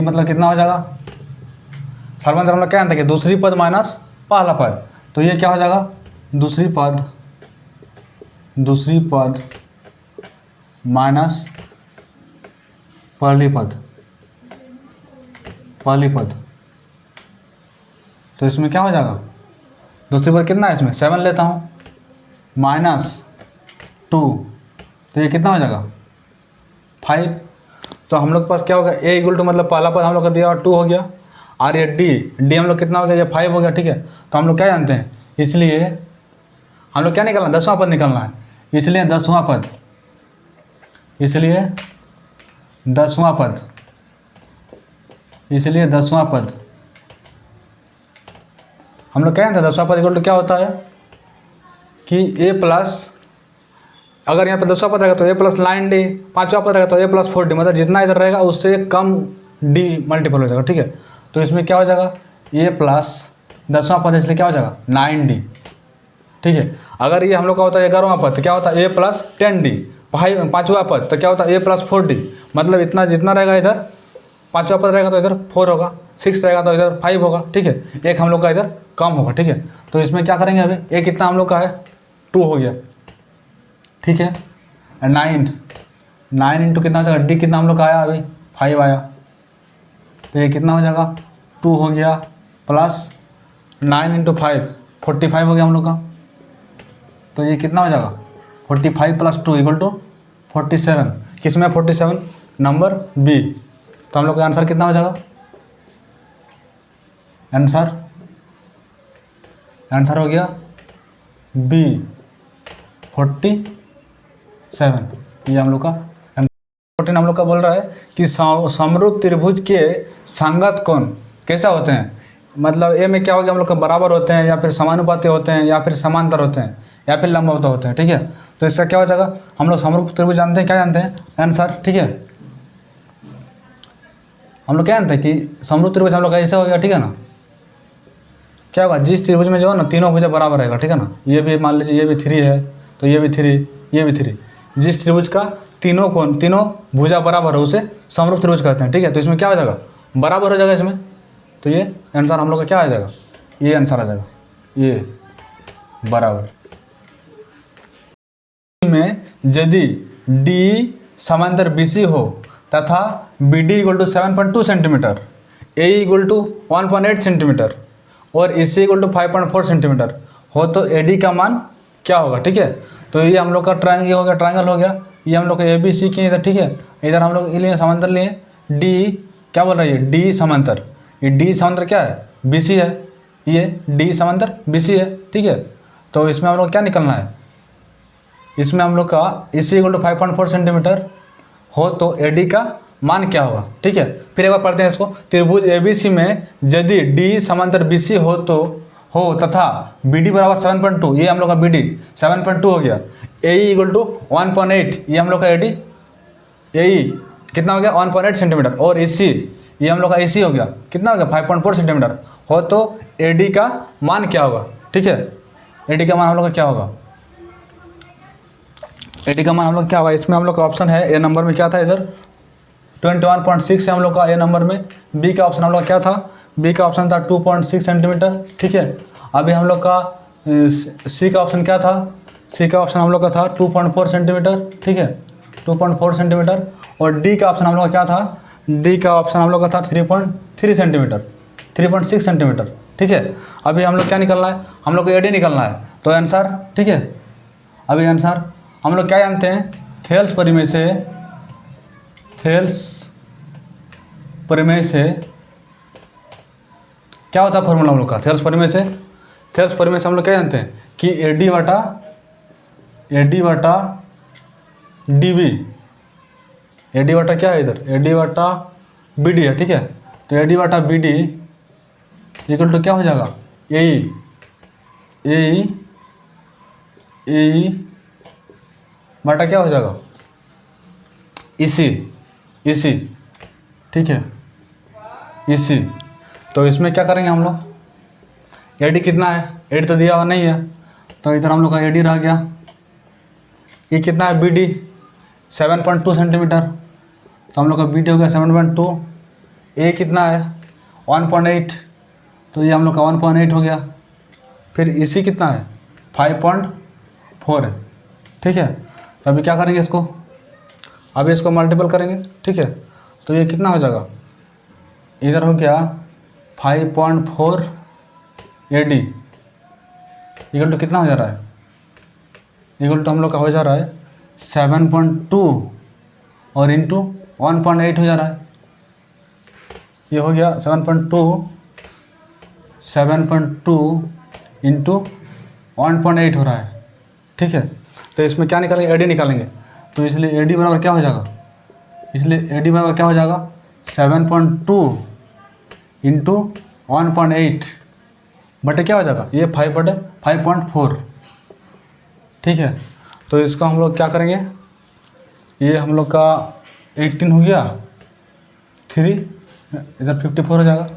मतलब कितना हो जाएगा, सर्वांतर हम लोग क्या जानते हैं कि दूसरी पद माइनस पहला पद, तो ये क्या हो जाएगा दूसरी पद माइनस पहली पद, तो इसमें क्या हो जाएगा, दूसरी बार कितना है इसमें 7 लेता हूँ -2, तो ये कितना हो जाएगा 5। तो हम लोग के पास क्या होगा, a इक्वल टू मतलब पहला पद हम लोग का दिया 2 हो गया, और ये d हम लोग कितना हो गया, ये 5 हो गया। ठीक है, तो हम लोग क्या जानते हैं, इसलिए हम लोग क्या निकालना है, 10वां पद निकालना है। इसलिए 10वां पद, इसलिए 10वां पद, इसलिए 10वां पद हम लोग क्या जानते हैं, 10वां पद इक्वल टू क्या होता है कि a प्लस, अगर यहाँ पे 10वां पद रहेगा तो a प्लस 9d, 5वां पद रहेगा तो a प्लस 4d, मतलब जितना इधर रहेगा उससे कम d मल्टीपल हो जाएगा। ठीक है, तो इसमें क्या हो जाएगा, a प्लस 10वां पद इसलिए क्या हो जाएगा 9d। ठीक है, अगर ये हम लोग का होता है 11वां पद तो क्या होता है a प्लस 10d, 5वां पद तो क्या होता है a प्लस 4d, मतलब इतना जितना रहेगा इधर 5वां पद रहेगा तो इधर 4 होगा, 6 रहेगा तो इधर 5 होगा। ठीक है, एक हम लोग का इधर कम होगा। ठीक है, तो इसमें क्या करेंगे, अभी एक कितना हम लोग का है 2 हो गया। ठीक है, 9 इंटू कितना हो जाएगा, डी कितना हम लोग का आया, अभी 5 आया, तो ये कितना हो जाएगा 2 हो गया, प्लस 9 इंटू 5 45 हो गया हम लोग का, तो ये कितना हो जाएगा 45 प्लस 2 इक्वल टू 47। किसमें 47, नंबर बी। तो हम लोग का आंसर कितना हो जाएगा, आंसर हो गया बी 47। ये हम लोग का 14 हम लोग का बोल रहा है कि समरूप त्रिभुज के संगत कोण कैसा होते हैं, मतलब ए में क्या हो गया, हम लोग का बराबर होते हैं या फिर समानुपाती होते हैं या फिर समांतर होते हैं या फिर लंबवत होते हैं। ठीक है, तो इसका क्या हो जाएगा, हम लोग समरूप त्रिभुज जानते हैं, क्या जानते हैं आंसर। ठीक है, हम लोग क्या जानते हैं कि समरूप त्रिभुज हम लोग का ऐसा हो गया। ठीक है ना, क्या होगा, जिस त्रिभुज में जो है ना तीनों भुजा बराबर रहेगा। ठीक है ना, ये भी मान लीजिए ये भी 3 है तो ये भी 3, ये भी 3, जिस त्रिभुज का तीनों भुजा बराबर है उसे समरूप त्रिभुज कहते हैं। ठीक है, तो इसमें क्या हो जाएगा, बराबर हो जाएगा इसमें, तो ये आंसर हम लोग का क्या आ जाएगा, ये आंसर आ जाएगा, ये बराबर में यदि डी समांतर BC हो तथा BD equal to 7.2 centimetre, AE equal to 1.8 centimetre और EC इक्वल टू 5.4 सेंटीमीटर हो तो AD का मान क्या होगा। ठीक है, तो ये हम लोग का ट्रायंगल हो गया, ट्रायंगल हो गया, ये हम लोग का ABC किए इधर। ठीक है, इधर हम लोग लिए समांतर लिए, D क्या बोल रहा है, ये D समांतर, ये D समांतर क्या है BC है, ये D समांतर BC है। ठीक है, तो इसमें हम लोग क्या निकलना है, इसमें हम लोग का EC इक्वल टू 5.4 सेंटीमीटर हो तो AD का मान क्या होगा। ठीक है, फिर एक बार पढ़ते हैं इसको, त्रिभुज ABC में यदि D समांतर BC हो तथा BD बराबर 7.2, ये हम लोग का BD 7.2 हो गया, AE इक्वल टू 1.8, ये हम लोग का AD, AE कितना हो गया 1.8 सेंटीमीटर और EC ये हम लोग का EC हो गया, कितना हो गया 5.4 सेंटीमीटर हो तो AD का मान क्या होगा। ठीक है, AD का मान हम लोग का क्या होगा, AD का मान हम लोग क्या होगा, इसमें हम लोग का ऑप्शन है, ए नंबर में क्या था इधर 21.6 है हम लोग का ए नंबर में, बी का ऑप्शन हम लोग क्या था, बी का ऑप्शन था 2.6 सेंटीमीटर। ठीक है, अभी हम लोग का सी का ऑप्शन क्या था, सी का ऑप्शन हम लोग का था 2.4 सेंटीमीटर। ठीक है, 2.4 सेंटीमीटर और डी का ऑप्शन हम लोग का क्या था, डी का ऑप्शन हम लोग का था 3.3 सेंटीमीटर, 3.6 सेंटीमीटर। ठीक है, अभी हम लोग क्या निकलना है, हम लोग को AD निकलना है, तो आंसर। ठीक है, अभी आंसर हम लोग क्या जानते हैं, थेल्स प्रमेय से क्या होता है फॉर्मूला हम लोग का, थेल्स प्रमेय से हम लोग क्या जानते हैं कि AD बटा DB, AD बटा क्या है इधर, AD बटा BD है। ठीक है, तो AD बटा BD इक्वल टू क्या हो जाएगा, AE बटा क्या हो जाएगा EC। ठीक है, EC, तो इसमें क्या करेंगे हम लोग, AD कितना है, AD तो दिया हुआ नहीं है, तो इधर हम लोग का AD रह गया, ये कितना है BD 7.2 सेंटीमीटर, तो हम लोग का BD हो गया 7.2, A कितना है 1.8, तो ये हम लोग का 1.8 हो गया, फिर EC कितना है 5.4 है। ठीक है, तो अभी क्या करेंगे इसको, अभी इसको मल्टीपल करेंगे। ठीक है, तो ये कितना हो जाएगा, इधर हो गया 5.4 ए डी इक्वल टू कितना हो जा रहा है, इक्वल टू हम लोग का हो जा रहा है 7.2 और इंटू 1.8 हो जा रहा है। ये हो गया 7.2 इंटू 1.8 हो रहा है, ठीक है। तो इसमें क्या निकालेंगे, एडी निकालेंगे, तो इसलिए एडी बराबर क्या हो जाएगा, इसलिए एडी बराबर क्या हो जाएगा 7.2 इंटू 1.8 बटे क्या हो जाएगा, ये 5/5.4, ठीक है। तो इसका हम लोग क्या करेंगे, ये हम लोग का 18 हो गया, 3 इधर 54 हो जाएगा।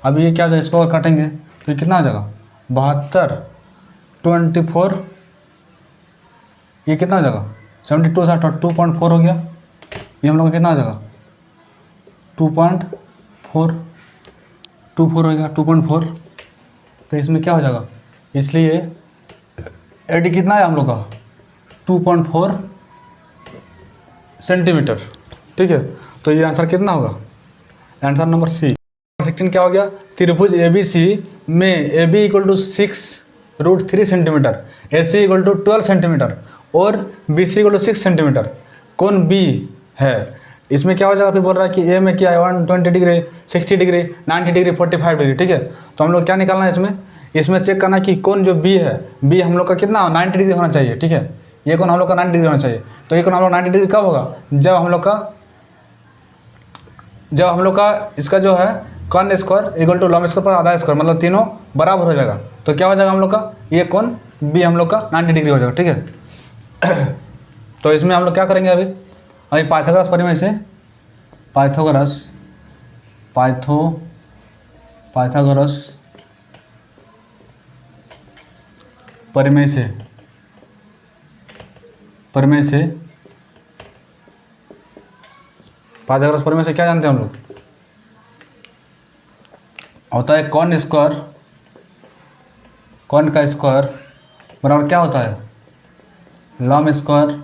अब ये क्या हो जाएगा, इसको अगर काटेंगे तो ये कितना हो जाएगा 72, 24, ये कितना हो जाएगा 72 से 2.4 हो गया, ये हम लोग का कितना हो जाएगा 2.4 हो गया 2.4। तो इसमें क्या हो जाएगा, इसलिए एडी कितना है हम लोग का 2.4 सेंटीमीटर, ठीक है। तो ये आंसर कितना होगा, आंसर नंबर सी। 16 क्या हो गया, त्रिभुज ABC में AB equal to 6√3 centimetre, AC equal to 12 centimetre और BC इक्वल टू 6 सेंटीमीटर, कोण B है। इसमें क्या हो जाएगा, फिर बोल रहा है कि ए में क्या है 120 डिग्री, 60 डिग्री, 90 डिग्री, 45 डिग्री, ठीक है। तो हम लोग क्या निकालना है इसमें चेक करना है कि कौन जो बी है, बी हम लोग का कितना 90 डिग्री होना चाहिए, ठीक है। ये कौन हम लोग का 90 डिग्री होना चाहिए। तो ये कौन हम लोग 90 डिग्री कब होगा, जब हम लोग का इसका जो है कॉन स्क्वायर इक्वल टू लॉम स्क्वायर पर आधा स्क्वायर, मतलब तीनों बराबर हो जाएगा। तो क्या हो जाएगा हम लोग का, ये कौन बी हम लोग का 90 डिग्री हो जाएगा, ठीक है। तो इसमें हम लोग क्या करेंगे, अभी पाइथागोरस परिमेय से पाइथागोरस परिमेय से पाइथागोरस परिमेय से क्या जानते हैं हम लोग, होता है कॉन का स्क्वायर बराबर क्या होता है, लॉम स्क्वायर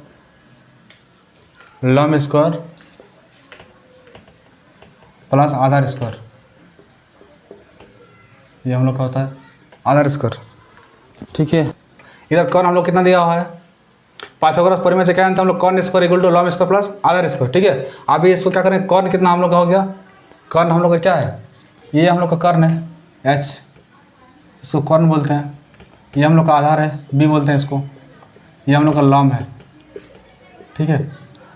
प्लस आधार स्क्वायर, ये हम लोग का होता है आधार स्क्वायर, ठीक है। इधर कॉन हम लोग कितना दिया हुआ है, पाइथागोरस परिमेय से क्या जानते हैं हम लोग, कॉन स्क्वायर इक्वल टू लॉम स्क्वायर प्लस आधार स्क्वायर, ठीक है। अभी इसको क्या करें, कॉन कितना हम लोग का हो गया, कॉन हम लोग का क्या है, ये हम लोग का कर्ण है H, इसको कॉन बोलते हैं। ये हम लोग का आधार है B बोलते हैं इसको, ये हम लोग का लॉम है, ठीक है।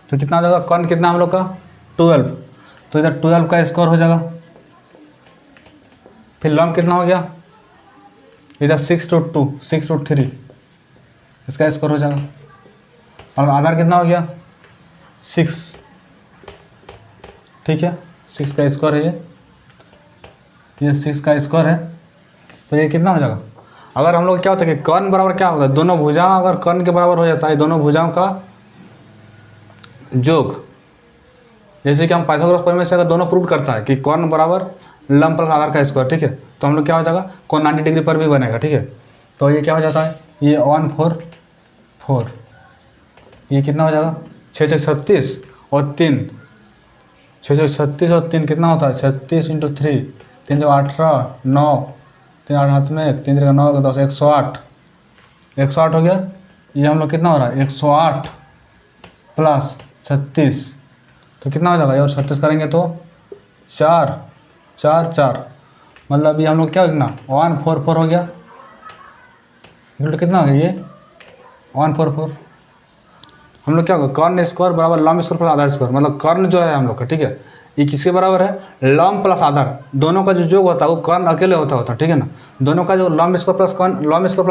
तो कितना हो जाएगा, कॉन कितना हम लोग का 12, तो इधर 12 का स्क्वायर हो जाएगा, फिर लॉम कितना हो गया, इधर 6√3 इसका स्क्वायर हो जाएगा, और आधार कितना हो गया 6, ठीक है। 6 का स्क्वायर है ये 6 का स्क्वायर है, तो ये कितना हो जाएगा। अगर हम लोग क्या होता है कि कर्ण बराबर क्या होता है, दोनों भुजाओं अगर कर्ण के बराबर हो जाता है, दोनों भुजाओं का योग, जैसे कि हम पाइथागोरस परिमेय से अगर दोनों प्रूव करता है कि कर्ण बराबर लंब प्लस आधार का स्क्वायर, ठीक है। तो हम लोग क्या हो जाएगा, कौन 90 डिग्री पर भी बनेगा, ठीक है। तो ये क्या हो जाता है, ये 144, ये कितना हो जाएगा 636 और 3, 636 और 3 कितना होता है 36 × 3, 3 18, 9, 3 8 हाथ में 3 3 9 10, 108 हो गया। ये हम लोग कितना हो रहा है 108 प्लस 36, तो कितना हो जाएगा, और 36 करेंगे तो 4 4 4, मतलब ये हम लोग क्या कितना 144 हो गया, कितना हो गया ये 144। हम लोग क्या होगा, कर्ण स्क्वायर बराबर लॉम स्क्वायर प्लस आधार स्क्वायर, मतलब कर्ण जो है हम लोग का, ठीक है, ये किसके बराबर है, लॉम प्लस आधार, दोनों का जो योग होता है वो कर्ण अकेले होता है, ठीक है ना। दोनों का जो लॉम स्क्वायर प्लस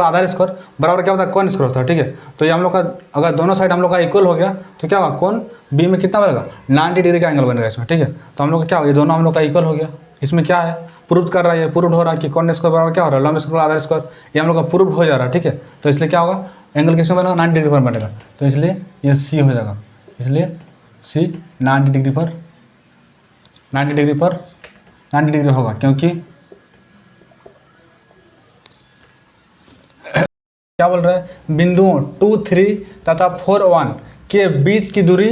आधार स्क्वायर बराबर क्या होता है, कर्ण स्क्वायर होता है, ठीक है। तो ये हम लोग का अगर दोनों साइड हम लोग का इक्वल हो गया तो क्या होगा, कौन बी में कितना बनेगा 90 डिग्री का एंगल बनेगा इसमें, ठीक है। तो हम लोग का क्या होगा, ये दोनों हम लोग का इक्वल हो गया। इसमें क्या है, प्रूव कर रहा है, प्रूव हो रहा है कि कॉन स्क्वायर बराबर क्या हो रहा है, लॉम स्क्वायर आधार स्क्वायर, ये हम लोग का प्रूव हो जा रहा है, ठीक है। तो इसलिए क्या होगा, एंगल किसमें बनेगा 90 डिग्री पर बनेगा, तो इसलिए ये सी हो जाएगा, इसलिए सी 90 डिग्री होगा, क्योंकि क्या बोल रहा है, बिंदुओं 2 3 तथा 4 1 के बीच की दूरी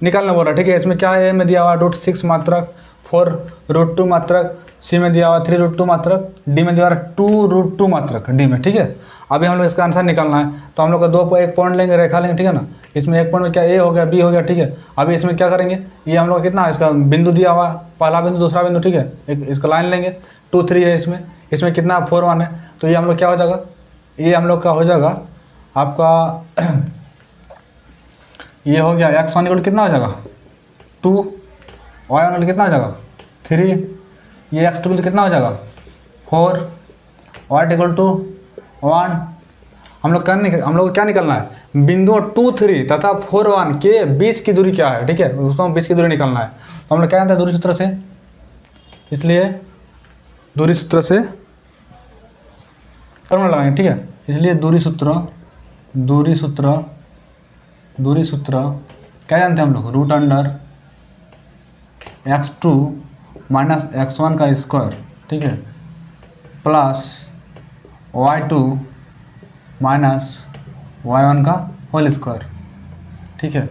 निकालना बोल रहा है, ठीक है। इसमें क्या है, में दिया हुआ √6 मात्रक, 4 √2 मात्रक, सी में दिया हुआ 3√2 मात्रक, डी में दिया हुआ 2√2 मात्रक डी में, ठीक है। अभी हम लोग इसका आंसर निकालना है, तो हम लोग का एक पॉइंट लेंगे, रेखा लेंगे, ठीक है ना। इसमें एक पॉइंट में क्या ए हो गया, बी हो गया, ठीक है। अभी इसमें क्या करेंगे, ये हम लोग कितना है, इसका बिंदु दिया हुआ, पहला बिंदु, दूसरा बिंदु, ठीक है। एक इसका लाइन लेंगे, 2 3 है इसमें कितना 4 1 है, तो ये हम लोग क्या हो जाएगा, ये हम लोग का हो जाएगा आपका ये हो गया x1 इक्वल कितना हो जाएगा 2, y1 कितना हो जाएगा 3, ये x2 इक्वल कितना हो जाएगा 4, y इक्वल टू 1। हम लोग को क्या निकलना है, बिंदु 2 3 तथा 4 1 के बीच की दूरी क्या है, ठीक है, उसको हम बीच की दूरी निकालना है। तो हम लोग क्या जानते हैं दूरी सूत्र से, इसलिए दूरी सूत्र से फॉर्मूला लगाएंगे, ठीक है। इसलिए दूरी सूत्र क्या जानते हैं हम लोग, root under x2 minus x1 का स्क्वायर, ठीक है, प्लस y2 माइनस y1 का होल स्क्वायर, ठीक है।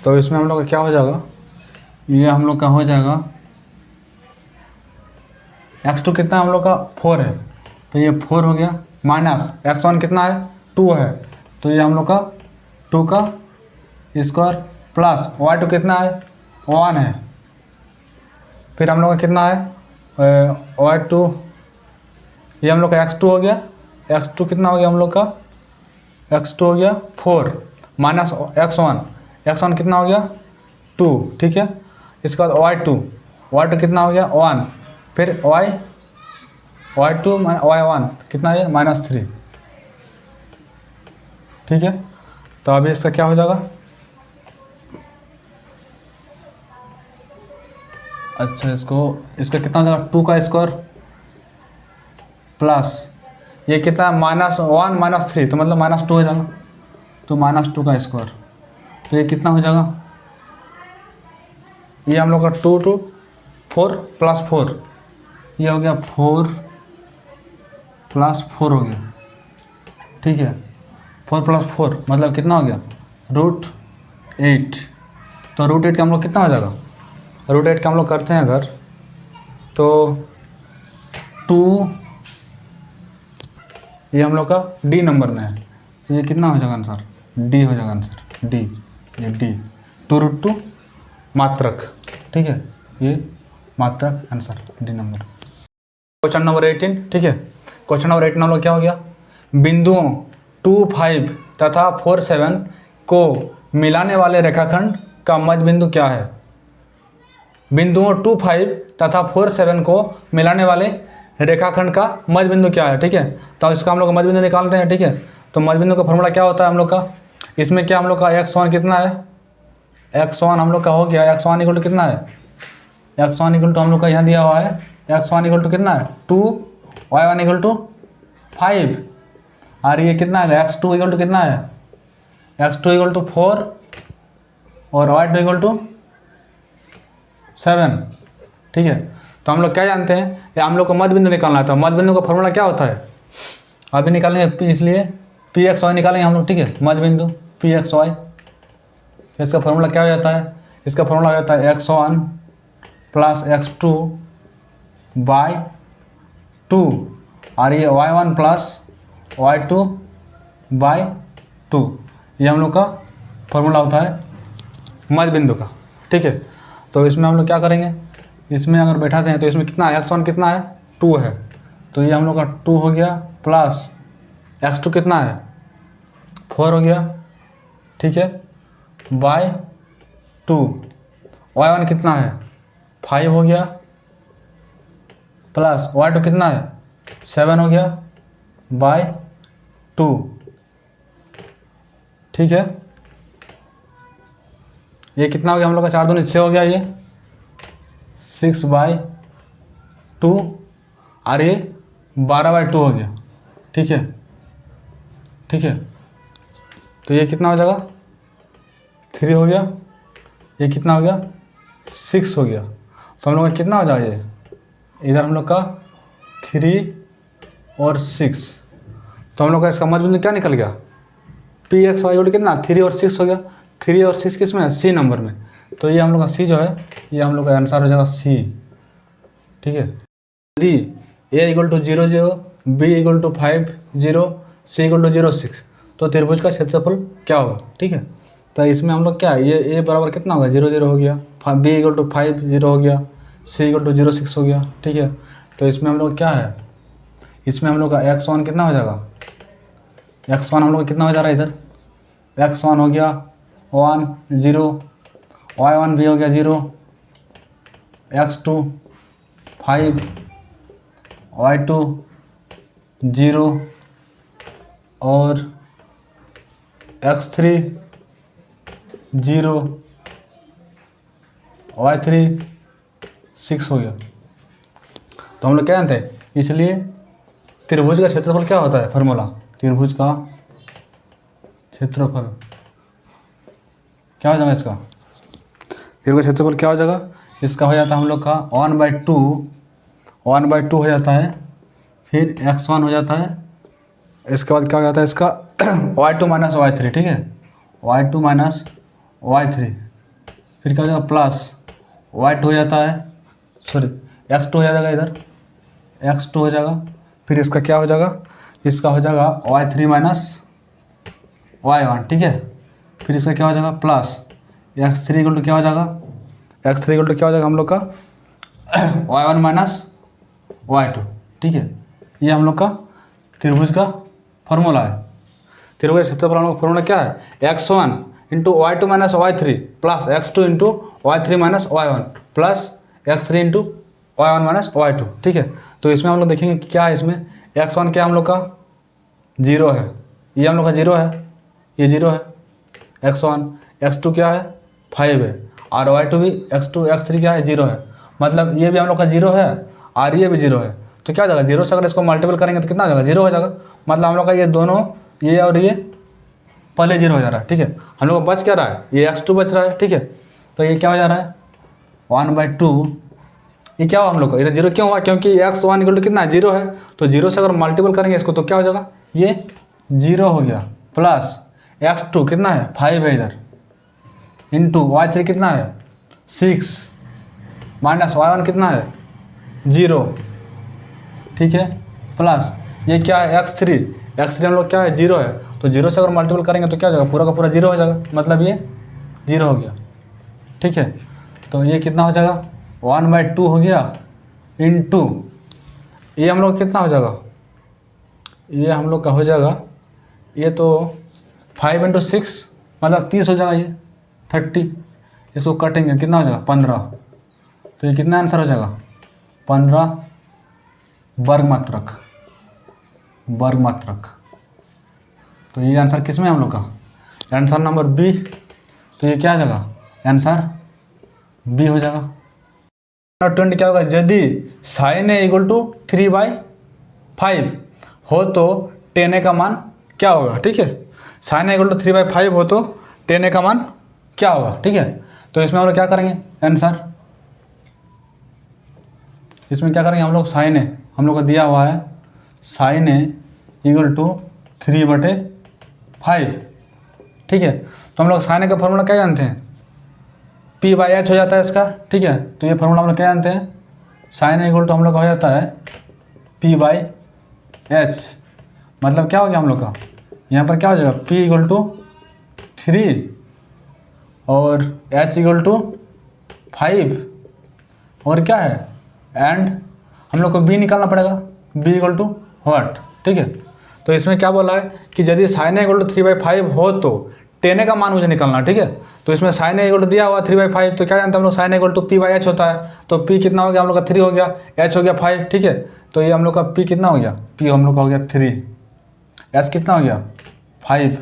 तो इसमें हम लोग का क्या हो जाएगा, ये हम लोग का हो जाएगा x2 कितना हम लोग का 4 है, तो ये 4 हो गया, माइनस x1 कितना है 2 है, तो ये हम लोग का 2 का स्क्वायर, प्लस y2 कितना है 1 है, फिर हम लोग का कितना है y2, ये हम लोग का x2 हो गया, x2 कितना हो गया हम लोग का, x2 हो गया 4 माइनस x1 कितना हो गया 2, ठीक है। इसके बाद y2 कितना हो गया 1, फिर y2 y1 कितना है -3, ठीक है। तो अभी इसका क्या हो जाएगा, अच्छा इसका कितना हो जाएगा 2 का स्क्वायर प्लस ये कितना -1 -3, तो मतलब -2 हो जाएगा, तो -2 का स्क्वायर, तो ये कितना हो जाएगा, ये हम लोग का 2 2 4 प्लस 4, ये हो गया 4 प्लस 4 हो गया, ठीक है। 4 प्लस 4 मतलब कितना हो गया √8, तो √8 का हम लोग कितना हो जाएगा, √8 का हम लोग करते हैं अगर, तो 2, ये हम लोग का डी नंबर में है, तो ये कितना हो जाएगा आंसर, डी हो जाएगा आंसर, डी, ये डी 2√2 मात्रक, ठीक है, ये मात्रक answer D number. Question number 18, ठीक है। क्वेश्चन नंबर 18 हम लोग क्या हो गया, बिंदुओं 2 5 तथा 4 7 को मिलाने वाले रेखाखंड का मध्य बिंदु क्या है। बिंदुओं 2 5 तथा 4 7 को मिलाने वाले रेखाखंड का मध्य बिंदु क्या है, ठीक है। तो इसका हम लोग मध्य बिंदु निकालते हैं, ठीक है। तो मध्य बिंदु का फॉर्मूला क्या होता है हम लोग का, इसमें क्या हम लोग का x1 कितना है, x1 हम लोग का हो गया, x1 इक्वल टू कितना है, x1 इक्वल टू हम लोग का यहाँ दिया हुआ है, x1 इक्वल टू कितना है 2, y1 इक्वल टू 5, और ये कितना है x2 इक्वल टू कितना है, x2 इक्वल टू 4 और y2 इक्वल टू 7, ठीक है। तो हम लोग क्या जानते हैं, या हम लोग को मध्य बिंदु निकालना था, मध्य बिंदु का फॉर्मूला क्या होता है, अभी निकालेंगे, इसलिए pxy निकालेंगे हम लोग, ठीक है, मध्य बिंदु pxy। इसका फॉर्मूला क्या हो जाता है, इसका फॉर्मूला हो जाता है x1 प्लस x2 बाई 2, और ये y1 प्लस y2 बाई 2, ये हम लोग का फॉर्मूला होता है मध्य बिंदु का, ठीक है। तो इसमें हम लोग क्या करेंगे, इसमें अगर बैठाते हैं तो इसमें कितना है, x1 कितना है 2 है, तो ये हम लोग का 2 हो गया, प्लस x2 कितना है 4 हो गया, ठीक है, बाय 2, y1 कितना है 5 हो गया, प्लस y2 कितना है 7 हो गया, बाय 2, ठीक है। ये कितना हो गया हम लोग का 4 दूनी 6 हो गया, ये 6/2, और ये 12/2 हो गया, ठीक है, ठीक है। तो ये कितना हो जाएगा 3 हो गया, ये कितना हो गया 6 हो गया, तो हम लोग का कितना हो जाएगा, ये इधर हम लोग का 3 और 6, तो हम लोग का इसका मध्य बिंदु क्या निकल गया, pxy कितना 3 और 6 हो गया, 3 और 6 किस में है, सी नंबर में, तो ये हम लोग का सी जो है, ये हम लोग का आंसर हो जाएगा सी, ठीक है। यदि a equal to 0 0, b equal to 5 0, c equal to 0 6, तो त्रिभुज का क्षेत्रफल क्या होगा। ठीक है, तो इसमें हम लोग क्या है, ये ए बराबर कितना होगा 0 0 हो गया, बी इक्वल टू 5 0 हो गया, सी इक्वल टू 0 6 हो गया। ठीक है, तो इसमें हम लोग क्या है, इसमें हम लोग का x1 कितना हो जाएगा, x1 हम लोग कितना हो जा रहा है इधर, x1 हो गया 1 0, y1 भी हो गया 0, x2 5, y2 0 और x3 0, y3 6 हो गया। तो हम लोग क्या जानते हैं, इसलिए त्रिभुज का क्षेत्रफल क्या होता है, फॉर्मूला त्रिभुज का क्षेत्रफल क्या हो जाएगा, इसका त्रिभुज का क्षेत्रफल क्या हो जाएगा, इसका हो जाता है हम लोग का 1/2 हो जाता है, फिर x1 हो जाता है, इसके बाद क्या हो जाता है इसका y2 माइनस y3। ठीक है, y2 माइनस y3, फिर क्या हो जाएगा प्लस y2 हो जाता है, सॉरी x2 हो जाएगा इधर, x2 हो जाएगा, फिर इसका क्या हो जाएगा, इसका हो जाएगा y3 माइनस y1। ठीक है, फिर इसका क्या हो जाएगा प्लस x3 इक्वल टू क्या हो जाएगा, x3 इक्वल टू क्या हो जाएगा हम लोग का y1 माइनस y2। ठीक है, ये हम लोग का त्रिभुज का फॉर्मूला है। त्रिभुज क्षेत्रफल हम लोग फॉर्मूला क्या है, x1 into y2 minus y3 plus x2 into y3 minus y1 plus x3 into y1 minus y2। ठीक है, तो इसमें हम लोग देखेंगे कि क्या है, इसमें x1 क्या हम लोग का 0 है, ये हम लोग का 0 है, ये 0 है x1, x2 क्या है 5 है, और y2 भी x2 x3 क्या है 0 है, मतलब ये भी हम लोग का 0 है और ये भी 0 है। तो क्या हो जाएगा, 0 से अगर इसको मल्टीपल करेंगे तो कितना हो जाएगा 0 हो जाएगा, मतलब हम लोग का ये दोनों, ये और ये पहले 0 हो जा रहा है। ठीक है, हम लोग बच क्या रहा है, ये x2 बच रहा है। ठीक है, तो ये क्या हो जा रहा है 1/2, ये क्या हुआ हम लोग का इधर 0 क्यों हुआ, क्योंकि x1 इक्वल टू कितना है 0 है, तो 0 से अगर मल्टीपल करेंगे इसको तो क्या हो जाएगा, ये 0 हो गया, प्लस x2 कितना है 5 है इधर, इंटू y3 कितना है 6, माइनस y1 कितना है 0। ठीक है, प्लस ये क्या है x3 हम लोग क्या है 0 है, तो 0 से अगर मल्टीपल करेंगे तो क्या हो जाएगा, पूरा का पूरा 0 हो जाएगा, मतलब ये 0 हो गया। ठीक है, तो ये कितना हो जाएगा 1/2 हो गया, इंटू ये हम लोग कितना हो जाएगा, ये हम लोग का हो जाएगा, ये तो 5 × 6 मतलब 30 हो जाएगा, ये 30, इसको कटेंगे कितना हो जाएगा 15, तो ये कितना आंसर हो जाएगा 15 वर्ग मात्रक। तो ये आंसर किस में हम लोग का, आंसर नंबर बी, तो ये क्या हो जाएगा आंसर बी हो जाएगा। 20 क्या होगा, यदि sin a इक्वल टू 3/5 हो तो tan a का मान क्या होगा। ठीक है, sin a इक्वल टू 3/5 हो तो tan a का मान क्या होगा। ठीक है, तो इसमें हम लोग क्या करेंगे आंसर, इसमें क्या करेंगे हम लोग sin a, हम लोग का दिया हुआ है sin a इक्वल टू 3/5। ठीक है, तो हम लोग sin a का फॉर्मूला क्या जानते हैं, P/H हो जाता है इसका। ठीक है, तो ये फॉर्मूला हम लोग क्या जानते हैं, sin a इक्वल टू हम लोग का हो जाता है P/H, मतलब क्या हो गया हम लोग का, यहाँ पर क्या हो जाएगा P इक्वल टू 3 और H इक्वल टू 5 और क्या है एंड हम लोग को B निकालना पड़ेगा, B इक्वल टू व्हाट। ठीक है, तो इसमें क्या बोला है कि यदि sin a इक्वल टू 3/5 हो तो tan a का मान मुझे निकालना। ठीक है, तो इसमें sin a इक्वल टू दिया हुआ 3/5, तो क्या जानते हैं हम लोग sin a equal to P/H होता है, तो P कितना हो गया हम लोग का 3 हो गया, H हो गया 5। ठीक है, तो ये हम लोग का P कितना हो गया, P हम लोग का हो गया 3, H कितना हो गया 5,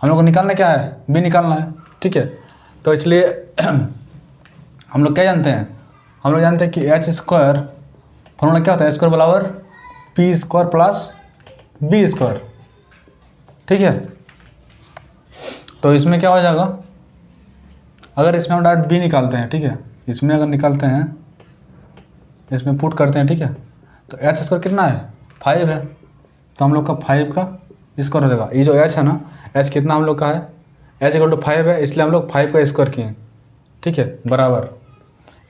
हम लोग को निकालना क्या है B निकालना है। ठीक है, तो इसलिए हम लोग क्या जानते हैं, हम लोग जानते हैं कि H² फॉर्मूला क्या होता है, स्क्वायर बराबर P² प्लस B²। ठीक है, तो इसमें क्या हो जाएगा, अगर इसमें हम डायरेक्ट B निकालते हैं। ठीक है, इसमें अगर निकालते हैं, इसमें पुट करते हैं। ठीक है, तो H² कितना है 5 है, तो हम लोग का 5 का स्क्वायर हो जाएगा, ये जो H है ना, H कितना हम लोग का है, H इक्वल टू 5 है, इसलिए हम लोग 5 का स्क्वायर किए। ठीक है, बराबर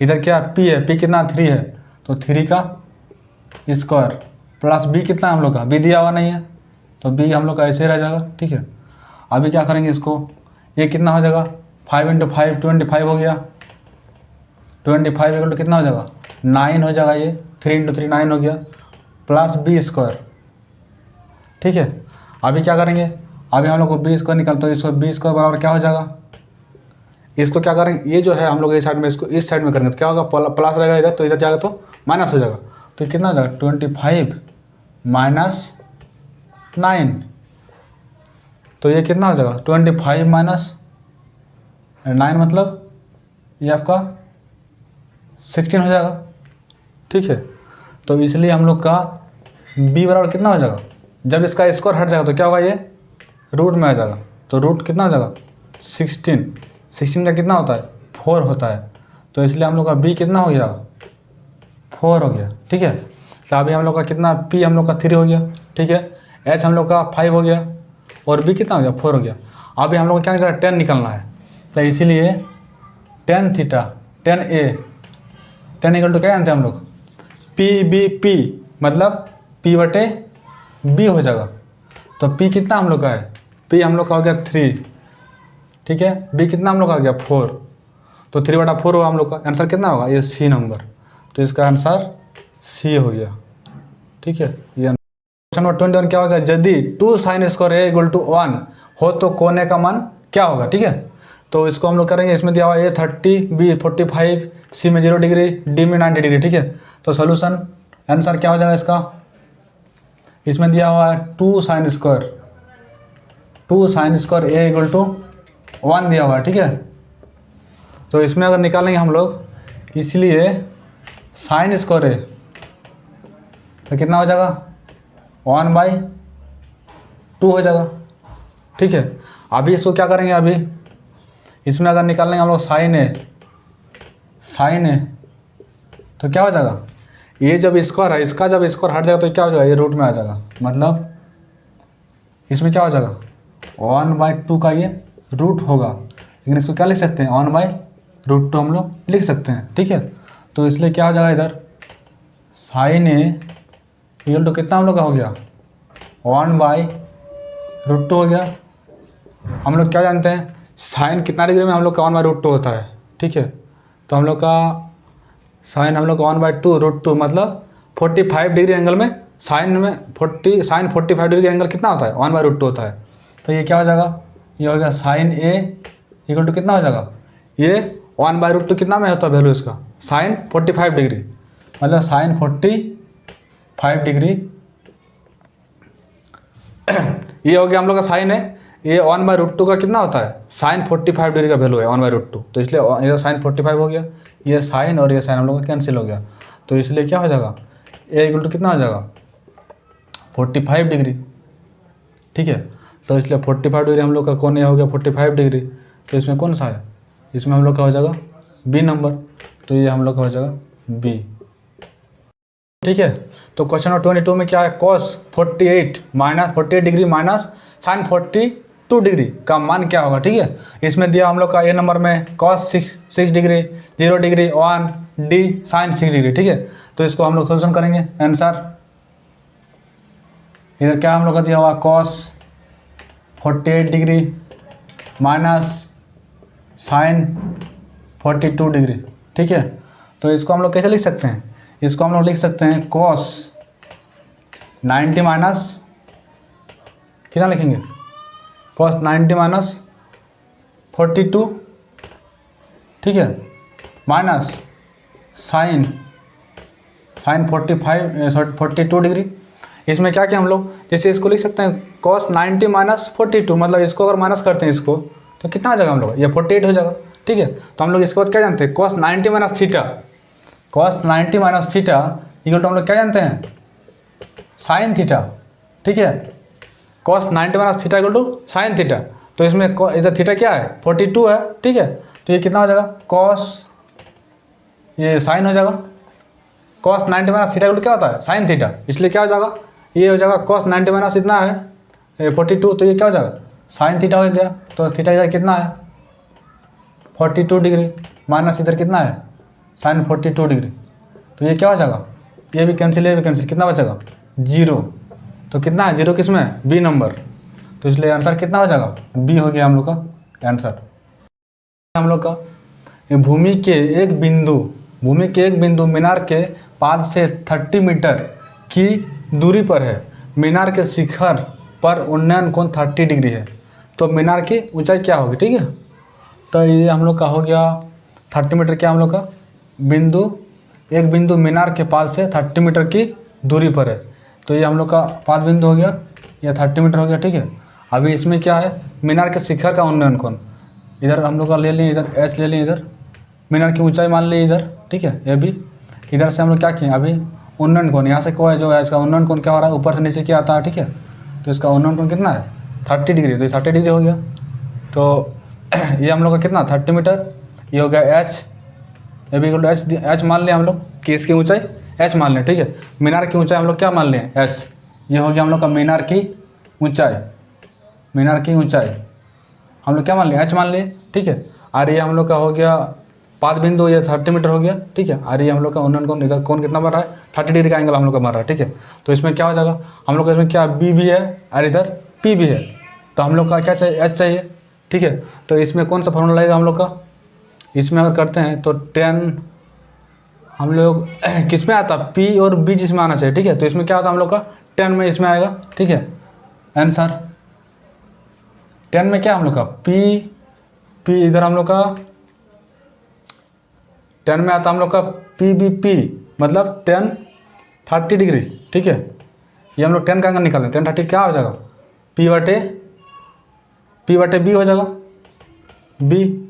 इधर क्या P है, P कितना 3 है, तो 3 का स्क्वायर प्लस बी कितना है हम लोग का, बी दिया हुआ नहीं है तो बी हम लोग का ऐसे ही रह जाएगा। ठीक है, अभी क्या करेंगे इसको, ये कितना हो जाएगा 5 × 5 25 हो गया, 25 इक्वल टू कितना हो जाएगा 9 हो जाएगा, ये 3 × 3 9 हो गया प्लस बी स्क्वायर। ठीक है, अभी क्या करेंगे, अभी हम लोग को बी स्क्वायर निकालते हैं, इसको बी स्क्वायर बराबर क्या हो जाएगा, इसको क्या करेंगे, ये जो है हम लोग इस साइड में, इसको इस साइड में करेंगे तो क्या होगा, प्लस रहेगा इधर, तो इधर जाएगा तो माइनस हो जाएगा, तो कितना हो जाएगा 25 माइनस 9, तो ये कितना हो जाएगा 25 माइनस 9 मतलब ये आपका 16 हो जाएगा। ठीक है, तो इसलिए हम लोग का b बराबर कितना हो जाएगा, जब इसका स्क्वायर हट जाएगा तो क्या होगा, ये रूट में आ जाएगा, तो रूट कितना हो जाएगा 16 का कितना होता है 4 होता है, तो इसलिए हम लोग का b कितना हो गया 4 हो गया। ठीक है, तो अभी हम लोग का कितना p हम लोग का 3 हो गया। ठीक है, h हम लोग का 5 हो गया और b कितना हो गया 4 हो गया। अभी हम लोग को क्या निकलना है 10 निकलना है, तो इसीलिए tan theta 10a 10 equal to क्या जानते हैं हम लोग p मतलब p/b हो जाएगा, तो p कितना हम लोग का है, p हम लोग का हो गया 3। ठीक है, b कितना हम लोग का आ गया 4, तो 3/4 होगा हम लोग का, आंसर कितना होगा ये सी नंबर, तो इसका आंसर सी हो गया। ठीक है, ये क्वेश्चन नंबर 21 क्या होगा, यदि 2 sin square a equal to 1 हो तो कोने का मान क्या होगा। ठीक है, तो इसको हम लोग करेंगे, इसमें दिया हुआ a 30, b 45, c में 0 डिग्री, d में 90 डिग्री। ठीक है, तो सोल्यूशन आंसर क्या हो जाएगा इसका, इसमें दिया हुआ है 2 sin square a equal to 1 दिया हुआ है। ठीक है, तो इसमें अगर निकालेंगे हम लोग, इसलिए sin स्क्वायर a तो कितना हो जाएगा 1/2 हो जाएगा। ठीक है, अभी इसको क्या करेंगे, अभी इसमें अगर निकालेंगे हम लोग sin a तो क्या हो जाएगा, ये जब स्क्वायर है, इसका जब स्क्वायर हट जाएगा तो क्या हो जाएगा, ये रूट में आ जाएगा, मतलब इसमें क्या हो जाएगा 1/2 का ये रूट होगा, लेकिन इसको क्या लिख सकते हैं 1/√2 हम लोग लिख सकते हैं। ठीक है, तो इसलिए क्या हो जाएगा इधर sin a इक्वल टू कितना हम लोग का हो गया 1/√2 हो गया। हम लोग क्या जानते हैं साइन कितना डिग्री में हम लोग का 1/√2 होता है। ठीक है, तो हम लोग का साइन हम लोग का 1/2√2 मतलब 45 डिग्री एंगल में साइन 45 डिग्री एंगल कितना होता है 1/√2 होता है, तो ये क्या हो जाएगा, ये हो गया sin a इक्वल टू कितना हो जाएगा, ये 1/√2 कितना में होता है वैल्यू इसका sin 45 डिग्री, मतलब sin 45 डिग्री ये हो गया हम लोग का साइन है, ये 1/√2 का कितना होता है sin 45 डिग्री का वैल्यू है 1/√2, तो इसलिए ये sin 45 हो गया, ये साइन और ये साइन हम लोग का कैंसिल हो गया, तो इसलिए क्या हो जाएगा a इक्वल टू कितना हो जाएगा 45 डिग्री। ठीक है, तो इसलिए 45 डिग्री हम लोग का कोण हो गया 45 डिग्री, तो इसमें कौन सा है, इसमें हम लोग का हो जाएगा बी नंबर, तो ये हम लोग का हो जाएगा बी। ठीक है, तो क्वेश्चन नंबर 22 में क्या है, cos 48 degree minus sin 42 degree का मान क्या होगा। ठीक है, इसमें दिया हम लोग का ए नंबर में cos 6 degree, 0 degree 1, d sin 6 degree. ठीक है, तो इसको हम लोग सोल्यूशन करेंगे, आंसर इधर क्या हम लोग का दिया हुआ cos 48 degree minus sin 42 degree. ठीक है, तो इसको हम लोग कैसे लिख सकते हैं, इसको हम लोग लिख सकते हैं cos 90 माइनस कितना लिखेंगे cos 90 माइनस 42। ठीक है, माइनस sin 42 डिग्री। इसमें क्या किया हम लोग, जैसे इसको लिख सकते हैं cos 90 माइनस 42, मतलब इसको अगर माइनस करते हैं इसको तो कितना आ जाएगा हम लोग, ये 48 हो जाएगा। ठीक है, तो हम लोग इसके बाद क्या जानते हैं cos 90 minus theta, cos 90 minus theta equal to हम लोग क्या जानते हैं साइन थीटा। ठीक है, cos 90 minus theta equal to sine theta, तो इसमें इधर थीटा क्या है 42 है। ठीक है, तो ये कितना हो जाएगा cos, ये साइन हो जाएगा, cos 90 minus theta equal to क्या होता है साइन थीटा, इसलिए क्या हो जाएगा, ये हो जाएगा cos 90 माइनस इतना है 42, तो ये क्या हो जाएगा साइन थीटा हो गया, तो थीटा इधर कितना है 42 डिग्री माइनस इधर कितना है साइन 42 डिग्री, तो ये क्या हो जाएगा ये भी कैंसिल, ये भी कैंसिल, कितना बचेगा 0। तो कितना है 0 किस में, बी नंबर, तो इसलिए आंसर कितना हो जाएगा, बी हो गया हम लोग का आंसर। हम लोग का भूमि के एक बिंदु मीनार के पाद से 30 मीटर की दूरी पर है। मीनार के शिखर पर उन्नयन कोण 30 डिग्री है। तो मीनार की ऊंचाई क्या होगी, ठीक है। तो ये हम लोग का हो गया 30 मीटर, क्या हम लोग का एक बिंदु मीनार के पाद से 30 मीटर की दूरी पर है। तो ये हम लोग का पाद बिंदु हो गया, यह 30 मीटर हो गया, ठीक है। अभी इसमें क्या है, मीनार के शिखर का उन्नयन कोण, इधर हम लोग का ले लें, इधर एच ले लें, इधर मीनार की ऊंचाई मान ली इधर, ठीक है। ये भी इधर से हम लोग क्या किए, अभी उन्नयन कोण यहाँ से कोई जो है इसका उन्नयन कोण क्या हो रहा है, ऊपर से नीचे क्या आता है, ठीक है। तो इसका उन्नयन कोण कितना है 30 डिग्री, तो ये 30 डिग्री हो गया। तो ये हम लोग का कितना 30 मीटर, ये हो गया एच, ये भी एच मान लिया हम लोग कि इसकी ऊंचाई एच मान लें, ठीक है। मीनार की ऊंचाई हम लोग क्या मान लें, एच। ये हो गया हम लोग का मीनार की ऊंचाई हम लोग क्या मान लिए, एच मान लिए, ठीक है। और ये हम लोग का हो गया पाद बिंदु, ये 30 मीटर हो गया, ठीक है। और ये हम लोग का उन्नयन कोण, इधर कोण कितना बन रहा है 30 डिग्री का एंगल हम लोग का बन रहा है, ठीक है। तो इसमें क्या हो जाएगा, हम लोग का इसमें क्या बी भी है और इधर पी भी है। तो हम लोग का क्या चाहिए, एच चाहिए, ठीक है। तो इसमें कौन सा फॉर्मूला लगेगा हम लोग का, इसमें अगर करते हैं तो 10 हम लोग किस में आता, पी और बी जिसमें आना चाहिए, ठीक है। तो इसमें क्या होता है हम लोग का 10 में इसमें आएगा, ठीक है। आंसर 10 में क्या हम लोग का पी इधर हम लोग का 10 में आता हम लोग का पी बी पी, मतलब 10 30 डिग्री, ठीक है। ये हम लोग 10 का एंगल निकाल लें, 10 30 क्या हो जाएगा, पी बटे बी हो जाएगा, बी।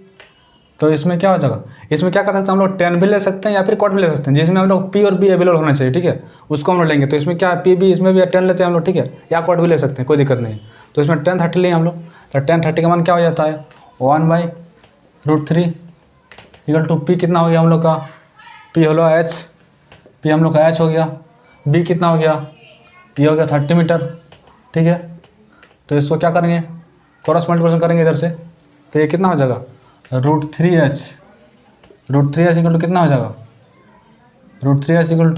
तो इसमें क्या हो जाएगा, इसमें क्या कर सकते हैं हम लोग 10 भी ले सकते हैं या फिर कॉट भी ले सकते हैं, जिसमें हम लोग पी और बी अवेलेबल होना चाहिए, ठीक है। उसको हम लोग लेंगे। तो इसमें क्या है, पी बी, इसमें भी 10 लेते हैं हम लोग, ठीक है, या कॉट भी ले सकते हैं, कोई दिक्कत नहीं। तो इसमें 10 30 लिए हम लोग। तो 10 30 का मान क्या हो जाता है 1/√3 इक्वल टू पी कितना हो गया हम लोग का, पी हो गया एच, पी हम लोग का एच हो गया, बी कितना हो गया, ये हो गया 30 मीटर, ठीक है। तो इसको क्या करेंगे, क्रॉस मल्टीप्लिकेशन करेंगे इधर से, तो ये कितना हो जाएगा √3h इक्वल टू कितना हो जाएगा, √3h इक्वल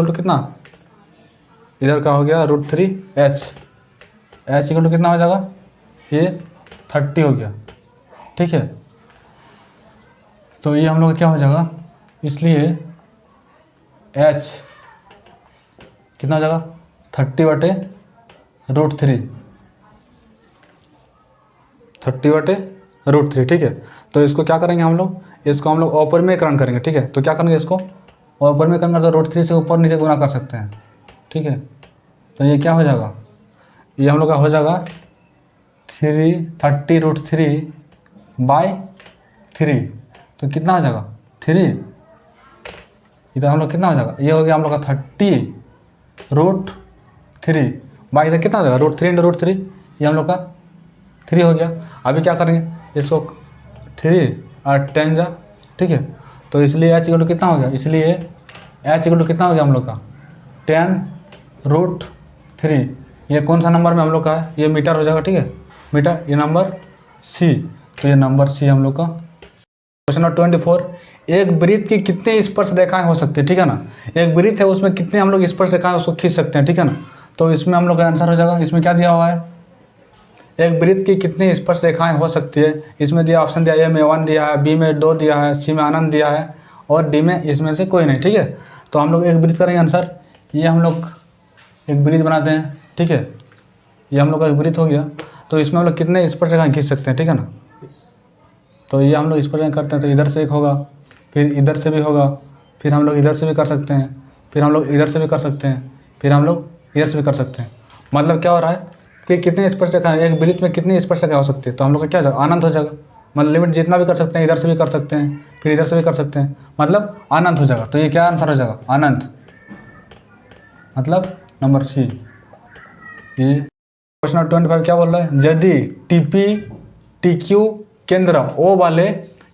टू कितना, इधर का हो गया √3h, h इक्वल टू कितना हो जाएगा, ये 30 हो गया, ठीक है। तो ये हम लोग क्या हो जाएगा, इसलिए h कितना हो जाएगा 30/√3, ठीक है। तो इसको क्या करेंगे हम लोग, इसको हम लोग औपरिमेयकरण करेंगे, ठीक है। तो क्या करेंगे, इसको औपरिमेयकरण करके √3 से ऊपर नीचे गुना कर सकते हैं, ठीक है। तो ये क्या हो जाएगा, ये हम लोग का हो जाएगा 30√3/3, तो कितना हो जाएगा 3, इधर हम लोग कितना हो जाएगा, ये हो गया हम लोग का 30√3 बाई इधर कितना हो जाएगा √3 × √3, ये हम लोग का 3 हो गया। अभी क्या करेंगे, इसको 3 और 10 जा, ठीक है। तो इसलिए h इक्वल टू कितना हो गया, इसलिए h इक्वल टू कितना हो गया हम लोग का 10√3। ये कौन सा नंबर में हम लोग का है, ये मीटर हो जाएगा, ठीक है, मीटर। ये नंबर सी, तो ये नंबर सी हम लोग का। क्वेश्चन नंबर 24, एक वृत्त की कितने स्पर्श रेखाएं हो सकती है, ठीक है ना। एक वृत्त है, उसमें कितने हम लोग स्पर्श रेखाएं उसको खींच सकते हैं, ठीक है ना। तो इसमें हम लोग का आंसर हो जाएगा, इसमें क्या दिया हुआ है, एक वृत्त की कितनी स्पर्श रेखाएं हो सकती है। इसमें दिया ऑप्शन दिया, ए में 1 दिया है, बी में 2 दिया है, सी में आनंद दिया है और डी में इसमें से कोई नहीं, ठीक है। तो हम लोग एक वृत्त करेंगे आंसर, ये हम लोग एक वृत्त बनाते हैं, ठीक है। ये हम लोग का एक वृत्त हो गया। तो इसमें हम लोग कितने स्पर्श रेखाएं खींच सकते हैं, ठीक है ना। तो ये हम लोग स्पर्श रेखा करते हैं, तो इधर से एक होगा, फिर इधर से भी होगा, फिर हम लोग इधर से भी कर सकते हैं, फिर हम लोग इधर से भी कर सकते हैं, फिर हम लोग इधर से भी कर सकते हैं। मतलब क्या हो रहा है कि कितने स्पर्श रेखा है, एक वृत्त में कितनी स्पर्श रेखा हो सकती है। तो हम लोग का क्या हो जाएगा, अनंत हो जाएगा। मतलब लिमिट जितना भी कर सकते हैं, इधर से भी कर सकते हैं, फिर इधर से भी कर सकते हैं, मतलब अनंत हो जाएगा। तो ये क्या आंसर हो जाएगा, अनंत, मतलब नंबर सी। ये क्वेश्चन नंबर 25 क्या बोल रहा है, यदि TQ केंद्र O वाले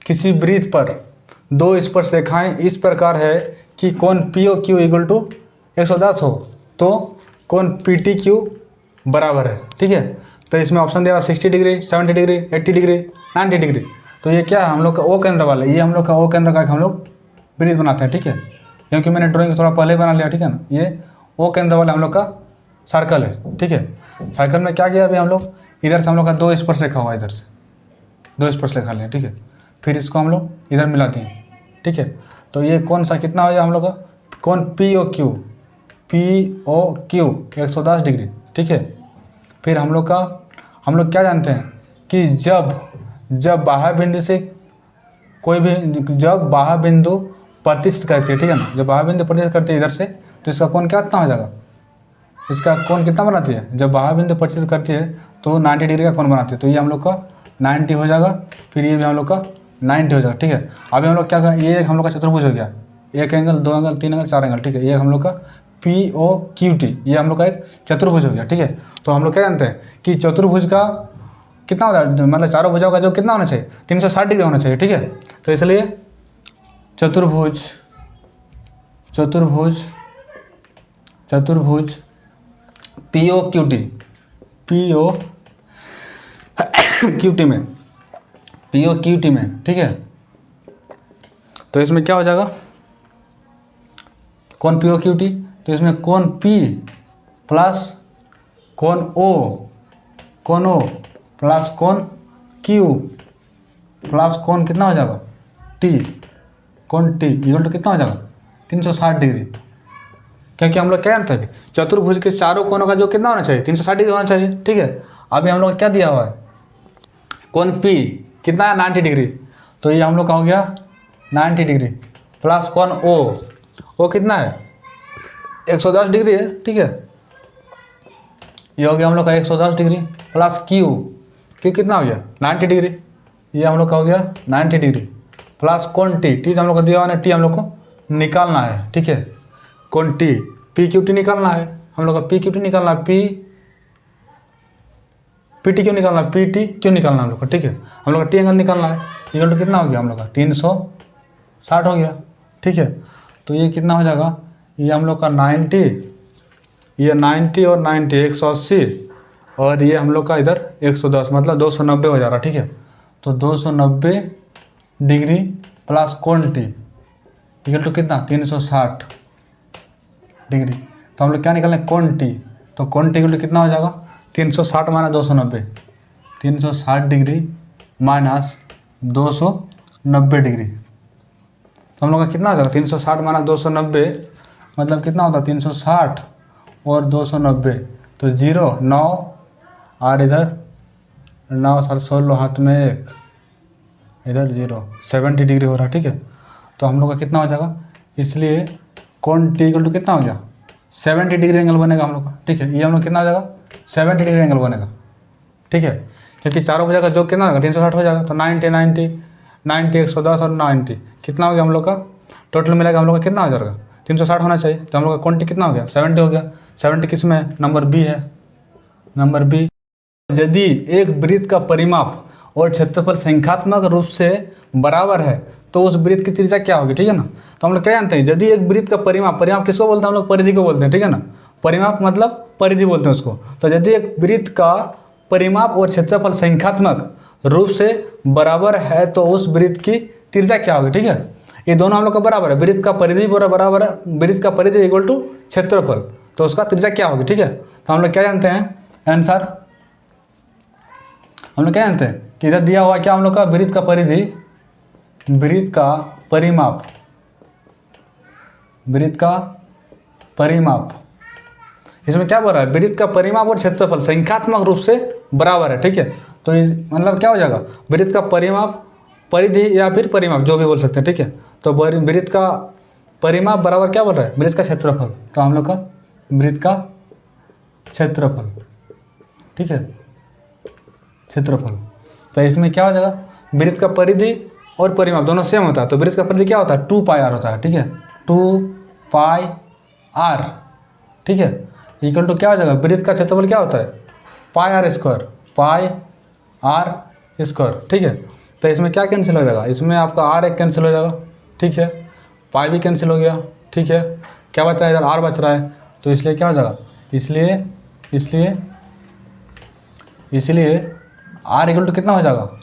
किसी वृत्त पर 2 स्पर्श रेखाएं इस प्रकार है कि कोण POQ इक्वल टू 110 हो, तो कोण PTQ बराबर है, ठीक है। तो इसमें ऑप्शन दिया 60 डिग्री, 70 डिग्री, 80 डिग्री, 90 डिग्री। तो ये क्या है हम लोग का O केंद्र वाला, ये हम लोग का O केंद्र का हम लोग वृत्त बनाते हैं, ठीक है। क्योंकि मैंने ड्राइंग थोड़ा पहले बना लिया, ठीक है ना। ये ओ के अंदर वाला हम लोग का सर्कल है, ठीक है। सर्कल में क्या किया अभी हम लोग, इधर से हम लोग का 2 स्पर्श रेखा हुआ, इधर से 2 स्पर्श रेखा लिया, ठीक है। फिर इसको हम लोग इधर मिलाते हैं, ठीक है। तो ये कौन सा कितना हो जाएगा हम लोग का, कौन पी ओ क्यू 110 डिग्री, ठीक है। फिर हम लोग क्या जानते हैं कि जब बाह्य बिंदु से कोई भी, जब बाह्य बिंदु प्रतिष्ठित करती है, ठीक है ना, जब बाह्य बिंदु प्रतिष्ठित करती है इधर से, तो इसका कोण क्या कितना हो जाएगा, इसका कोण कितना बनाती है, जब बाह्य बिंदु प्रतिष्ठित करती है तो 90 डिग्री का कोण बनाती है। तो ये हम लोग का 90 हो जाएगा, फिर ये भी हम लोग का 90 हो जाएगा, ठीक है। अभी हम लोग क्या करें, ये एक हम लोग का चतुर्भुज हो गया, 1 एंगल 2 एंगल 3 एंगल 4 एंगल, ठीक है। ये हम लोग का POQT, ये हम लोग का एक चतुर्भुज हो गया, ठीक है। तो हम लोग क्या जानते हैं कि चतुर्भुज का कितना होता है, मतलब चारों भुजाओं का जो कितना होना चाहिए, 360 डिग्री होना चाहिए, ठीक है। तो इसलिए चतुर्भुज POQT में, ठीक है। तो इसमें क्या हो जाएगा, कौन POQT, तो इसमें कौन P प्लस कौन O प्लस कौन Q प्लस कौन कितना हो जाएगा T, कौन T इक्वल टू कितना हो जाएगा 360 डिग्री। क्योंकि हम लोग क्या जानते हैं, चतुर्भुज के चारों कोनों का जो कितना होना चाहिए, 360 डिग्री होना चाहिए, ठीक है। अभी हम लोग क्या दिया हुआ है, कौन P कितना है 90 डिग्री, तो ये हम लोग का हो गया 90 डिग्री प्लस कौन O कितना है 110 डिग्री है, ठीक है। ये हो गया हम लोग का 110 डिग्री प्लस Q कितना हो गया 90 डिग्री, ये हम लोग का हो गया 90 डिग्री प्लस कौन T हम लोग को दिया हुआ है, T हम लोग को निकालना है, ठीक है। कौन T PQT निकालना है, हम लोग का PQT निकालना है, PT क्यों निकालना है, PT क्यों निकालना है हम लोग का, ठीक है। हम लोग का T एंगल निकालना है, इक्वल टू कितना हो गया हम लोग का 360 हो गया, ठीक है। तो ये कितना हो जाएगा, ये हम लोग का 90, ये 90 और 90 180 और ये हम लोग का इधर 110 मतलब 290 हो जा रहा, ठीक है। तो 290 डिग्री प्लस कौन T इक्वल टू कितना 360 डिग्री। तो हम लोग क्या निकालें कौन T, तो कौन T इक्वल टू कितना हो जाएगा 360 माइनस 290, 360 डिग्री माइनस 290 डिग्री। तो हम लोग का कितना हो जाएगा 360 माइनस 290 मतलब कितना होता है 360 और 290, तो 0 9 और इधर 9 7 16 हाथ में 1, इधर 0 70 डिग्री हो रहा है, ठीक है। तो हम लोग का कितना हो जाएगा, इसलिए कौन T इक्वल टू कितना हो गया 70 डिग्री एंगल बनेगा हम लोग का, ठीक है। ये हम लोग कितना हो जाएगा 70 डिग्री एंगल बनेगा, ठीक है। क्योंकि चारों भुजा का जो कितना होगा 360 हो जाएगा, तो 90 90 90 110 और 90 कितना हो गया हम लोग का टोटल मिलेगा हम लोग का कितना हो जाएगा 360 होना चाहिए। तो हम लोग का कौन T कितना हो गया 70 हो गया, 70 किस में है नंबर B है, नंबर B। यदि एक वृत्त का परिमाप और क्षेत्रफल संख्यात्मक रूप से बराबर है तो उस वृत्त की त्रिज्या क्या होगी, ठीक है ना। तो हम लोग क्या जानते हैं, यदि एक वृत्त का परिमाप किसको बोलते हैं हम लोग, परिधि को बोलते हैं, ठीक है ना। परिमाप मतलब परिधि बोलते हैं उसको। तो यदि एक वृत्त का परिमाप और क्षेत्रफल संख्यात्मक रूप से बराबर है तो उस वृत्त की त्रिज्या क्या होगी, ठीक है। ये दोनों हम लोग का बराबर है, वृत्त का परिधि बराबर है, वृत्त का परिधि इक्वल टू क्षेत्रफल, तो उसका त्रिज्या क्या होगी, ठीक है। तो हम लोग क्या जानते हैं आंसर, हम लोग क्या जानते हैं कि इधर दिया हुआ क्या हम लोग का वृत्त का परिधि, वृत्त का परिमाप, इसमें क्या बोल रहा है वृत्त का परिमाप और क्षेत्रफल संख्यात्मक रूप से बराबर है, ठीक है। तो मतलब क्या हो जाएगा वृत्त का परिमाप परिधि या फिर परिमाप जो भी बोल सकते हैं, ठीक है। तो वृत्त का परिमाप बराबर क्या बोल रहा है वृत्त का क्षेत्रफल, तो हम लोग का वृत्त का क्षेत्रफल, ठीक है, क्षेत्रफल। तो इसमें क्या हो जाएगा वृत्त का परिधि और परिमाप दोनों सेम होता है, तो वृत्त का परिधि क्या होता है 2πr होता है, ठीक है, 2πr, ठीक है, इक्वल टू क्या हो जाएगा वृत्त का क्षेत्रफल क्या होता है πr स्क्वायर, ठीक है। तो इसमें क्या कैंसिल हो जाएगा, इसमें आपका r एक कैंसिल हो जाएगा, ठीक है, पाई भी कैंसिल हो गया, ठीक है। क्या बच रहा है इधर r बच रहा है, तो इसलिए क्या हो जाएगा इसलिए r इक्वल टू कितना हो जाएगा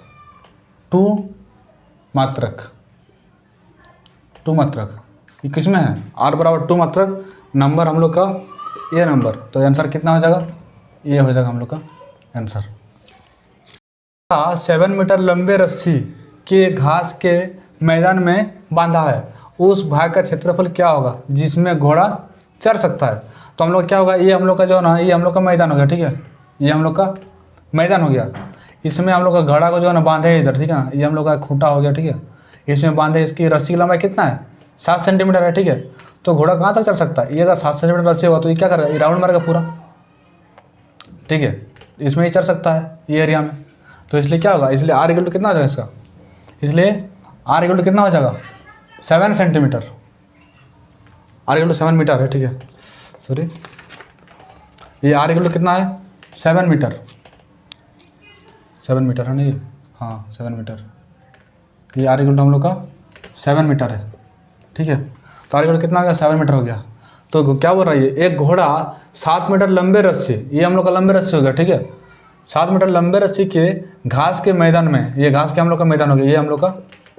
2 मात्रक, ये किस में है, r बराबर 2 मतलब नंबर हम लोग का ये नंबर, तो आंसर कितना हो जाएगा, ये हो जाएगा हम लोग का आंसर। 7 मीटर लंबे रस्सी के घास के मैदान में बांधा है, उस भाग का क्षेत्रफल क्या होगा जिसमें घोड़ा चढ़ सकता है। तो हम लोग क्या होगा, ये हम लोग का जो है ना, ये हम लोग का मैदान हो गया, ठीक है, ये हम लोग का मैदान हो गया। इसमें हम लोग का घोड़ा को जो है ना बांधे इधर, ठीक है ना, ये हम लोग का खूंटा हो गया, ठीक है, इसमें बांधे, इसकी रस्सी की लंबाई कितना है 7 सेंटीमीटर है, ठीक है। तो घोड़ा कहाँ तक चढ़ सकता है, ये अगर 7 सेंटीमीटर रस्सी होगा तो ये क्या करेगा, ये राउंड मारेगा पूरा, ठीक है, इसमें ही चढ़ सकता है ये एरिया में। तो इसलिए क्या होगा, इसलिए आर इक्वल टू कितना हो जाएगा इसका, इसलिए आर इक्वल टू कितना हो जाएगा 7 centimetre, r equal to 7 metre है, ठीक है, सॉरी, ये आर इक्वल टू कितना है 7 मीटर, 7 मीटर है ना ये, हाँ 7 मीटर, ये आर इक्वल टू हम लोग का 7 मीटर है, ठीक है। तो आर इक्वल टू कितना हो गया 7 मीटर हो गया। तो क्या बोल रहा है, एक घोड़ा 7 मीटर लंबे रस्सी, ये हम लोग का लंबे रस्सी हो गया, ठीक है, 7 मीटर लंबे रस्सी के घास के मैदान में, ये घास के हम लोग का मैदान हो गया, ये हम लोग का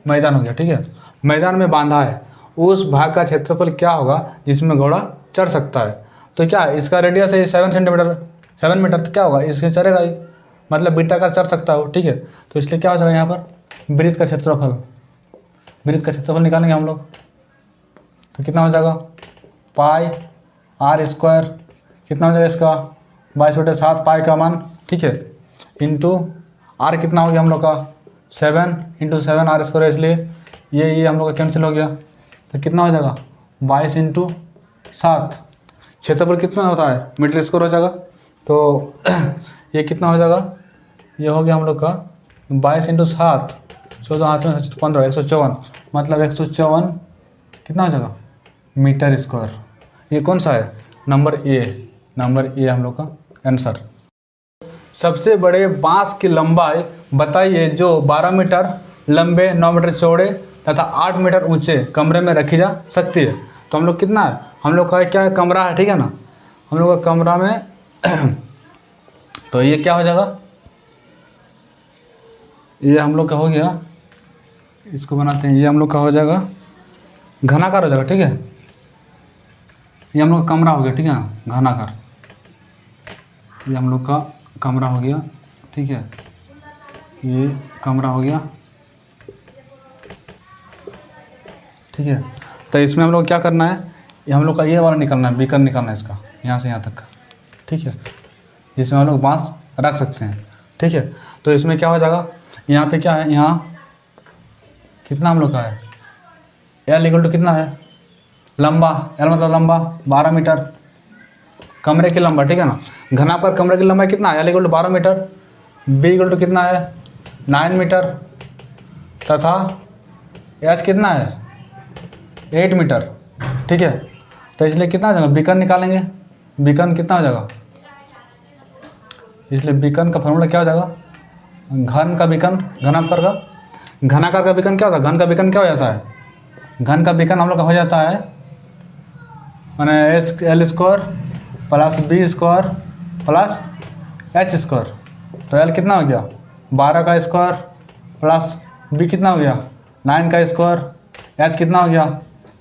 मैदान हो गया, ठीक है, मैदान में बांधा है, उस भाग का क्षेत्रफल क्या होगा जिसमें घोड़ा चढ़ सकता है। तो क्या है, इसका रेडियस है 7 सेंटीमीटर, 7 मीटर, तो क्या होगा इसके चढ़ेगा ही, मतलब बीटा का चढ़ सकता हो, ठीक है। तो इसलिए क्या हो जाएगा यहाँ पर वृत्त का क्षेत्रफल, वृत्त का क्षेत्रफल निकालेंगे हम लोग, तो कितना हो जाएगा पाई आर स्क्वायर, कितना हो जाएगा इसका 22/7 पाई का मान, ठीक है, इंटू आर कितना हो गया हम लोग का 7 इंटू 7 आर स्क्वायर, इसलिए ये हम लोग का कैंसिल हो गया, तो कितना हो जाएगा 22 इंटू 7, क्षेत्रफल कितना होता है मीटर स्क्वायर हो जाएगा। तो ये कितना हो जाएगा, ये हो गया हम लोग का 22 इंटू 7, 14 8 में 15, 154, मतलब 154 कितना हो जाएगा मीटर स्क्वायर। ये कौन सा है, नंबर ए, नंबर ए हम लोग का आंसर। सबसे बड़े बांस की लंबाई बताइए जो 12 मीटर लंबे, 9 मीटर चौड़े तथा 8 मीटर ऊंचे कमरे में रखी जा सकती है। तो हम लोग कितना है, हम लोग का क्या है कमरा है, ठीक है ना, हम लोग का कमरा में तो ये क्या हो जाएगा, ये हम लोग का हो गया, इसको बनाते हैं, ये हम लोग का हो जाएगा घनाकार हो जाएगा, ठीक है, ये हम लोग का कमरा हो गया, ठीक है, घनाकार, ये हम लोग का कमरा हो गया, ठीक है, ये कमरा हो गया, ठीक है। तो इसमें हम लोग क्या करना है, ये हम लोग का ये वाला निकालना है, बीकर निकालना है इसका, यहाँ से यहाँ तक का, ठीक है, जिसमें हम लोग बांस रख सकते हैं, ठीक है। तो इसमें क्या हो जाएगा, यहाँ पे क्या है, यहाँ कितना हम लोग का है, एल इक्वल टू कितना है लंबा, एल मतलब लंबा 12 मीटर, कमरे की लंबा, ठीक है ना, घना पर कमरे की लंबाई कितना है, l equal to 12 metre, b equal to कितना है 9 मीटर, तथा एच कितना है 8 मीटर, ठीक है। तो इसलिए कितना हो जाएगा, बीकन निकालेंगे, बीकन कितना हो जाएगा, इसलिए बीकन का फॉर्मूला क्या हो जाएगा, घन का बीकन घनाकार का, घनाकार का बीकन क्या होता है, घन का बीकन क्या हो जाता है, घन का बीकन हम लोग का हो जाता है मैंने एस l square plus b square plus h square. तो एल कितना हो गया 12 का स्क्वायर प्लस बी कितना हो गया 9 का स्क्वायर, एच कितना हो गया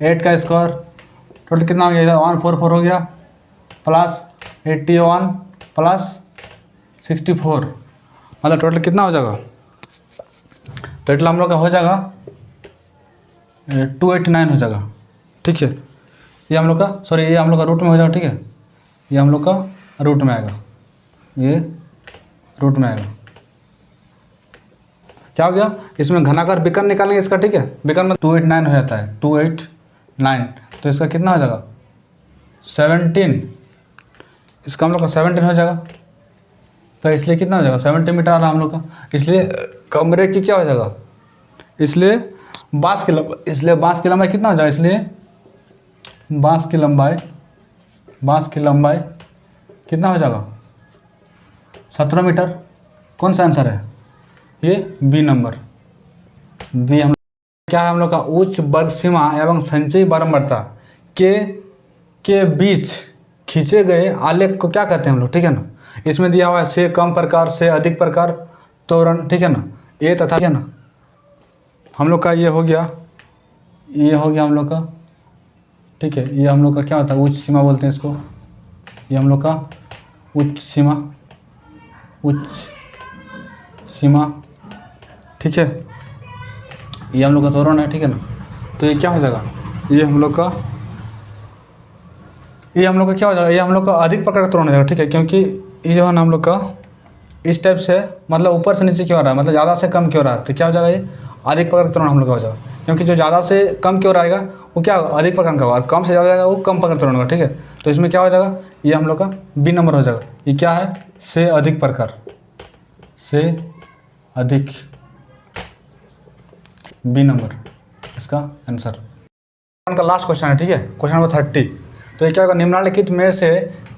8 का स्क्वायर, टोटल कितना हो गया 144 हो गया, प्लस 81 प्लस 64, मतलब टोटल कितना हो जाएगा, टोटल हम लोग का हो जाएगा 289 हो जाएगा, ठीक है। ये हम लोग का सॉरी ये हम लोग का रूट में हो जाएगा, ठीक है, ये हम लोग का रूट में आएगा, ये रूट में आएगा, क्या हो गया, इसमें घनाकार बीकन निकालेंगे इसका, ठीक है, बीकन में 289 हो जाता है, 289, तो इसका कितना हो जाएगा 17, इसका हम लोग का 17 हो जाएगा, तो इसलिए कितना हो जाएगा 70 मीटर आ रहा हम लोग का, इसलिए कमरे की क्या हो जाएगा, इसलिए बांस की लंबाई कितना हो जाएगा, इसलिए बांस की लंबाई कितना हो जाएगा 17 मीटर। कौन सा आंसर है, ये बी नंबर, बी हम क्या है हम लोग का उच्च वर्ग सीमा एवं संचयी बारंबारता के बीच खींचे गए आलेख को क्या कहते हैं हम लोग, ठीक है ना। इसमें दिया हुआ है से कम प्रकार से अधिक प्रकार त्वरण, ठीक है ना, ये तथा, ठीक है ना, हम लोग का ये हो गया हम लोग का ठीक है। ये हम लोग का क्या होता है, उच्च सीमा बोलते हैं इसको, ये हम लोग का उच्च सीमा, उच्च सीमा, ठीक है। ये हम लोग का त्वरण है, ठीक है ना। तो ये क्या हो जाएगा, ये हम लोग का क्या हो जाएगा, ये हम लोग का अधिक प्रकार का त्वरण हो जाएगा, ठीक है। क्योंकि ये जो है ना हम लोग का इस टाइप से, मतलब ऊपर से नीचे क्यों आ रहा है, मतलब ज़्यादा से कम क्यों रहा है, तो क्या हो जाएगा, ये अधिक प्रकार का त्वरण हम लोग का हो जाएगा। क्योंकि जो ज़्यादा से कम क्यों रहेगा वो क्या होगा, अधिक प्रकार का होगा, और कम से ज़्यादा जाएगा वो कम प्रकार त्वरण होगा, ठीक है। तो इसमें क्या हो जाएगा, ये हम लोग का बी नंबर हो जाएगा। ये क्या है, से अधिक प्रकार, से अधिक, बी नंबर इसका आंसर। का लास्ट क्वेश्चन है, ठीक है, क्वेश्चन नंबर 30। तो ये क्या होगा, निम्नलिखित में से